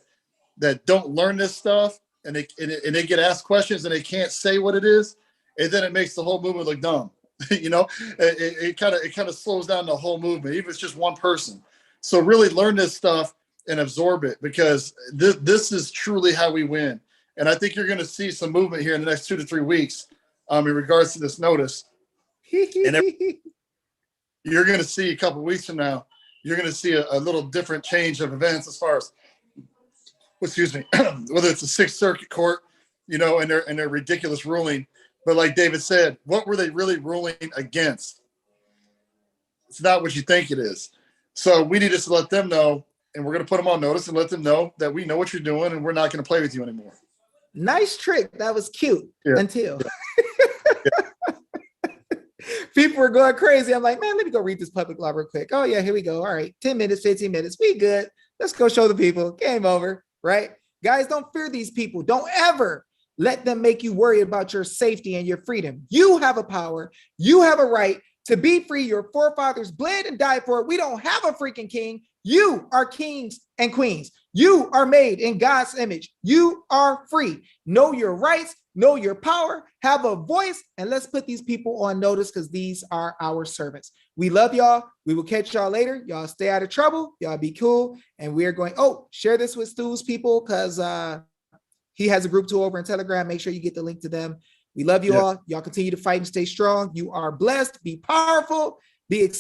don't learn this stuff, and they get asked questions and they can't say what it is, and then it makes the whole movement look dumb. It kind of slows down the whole movement, even if it's just one person. So really learn this stuff and absorb it, because this is truly how we win. And I think you're going to see some movement here in the next 2 to 3 weeks in regards to this notice. And you're going to see a couple of weeks from now, you're going to see a little different change of events as far as, whether it's the Sixth Circuit Court, and their ridiculous ruling. But like David said, what were they really ruling against? It's not what you think it is. So we need to let them know, and we're going to put them on notice and let them know that we know what you're doing and we're not going to play with you anymore. Nice trick. That was cute until Yeah. people were going crazy. I'm like, man, let me go read this public law real quick. Oh yeah, here we go. All right, 10 minutes, 15 minutes. We good. Let's go show the people. Game over, right? Guys, don't fear these people. Don't ever let them make you worry about your safety and your freedom. You have a power. You have a right to be free. Your forefathers bled and died for it. We don't have a freaking king. You are kings and queens. You are made in God's image. You are free. Know your rights, know your power, have a voice, and let's put these people on notice, because these are our servants. We love y'all. We will catch y'all later. Y'all stay out of trouble. Y'all be cool. And we're going, share this with Stu's people, because he has a group too over in Telegram. Make sure you get the link to them. We love you all. Y'all continue to fight and stay strong. You are blessed. Be powerful. Be excited.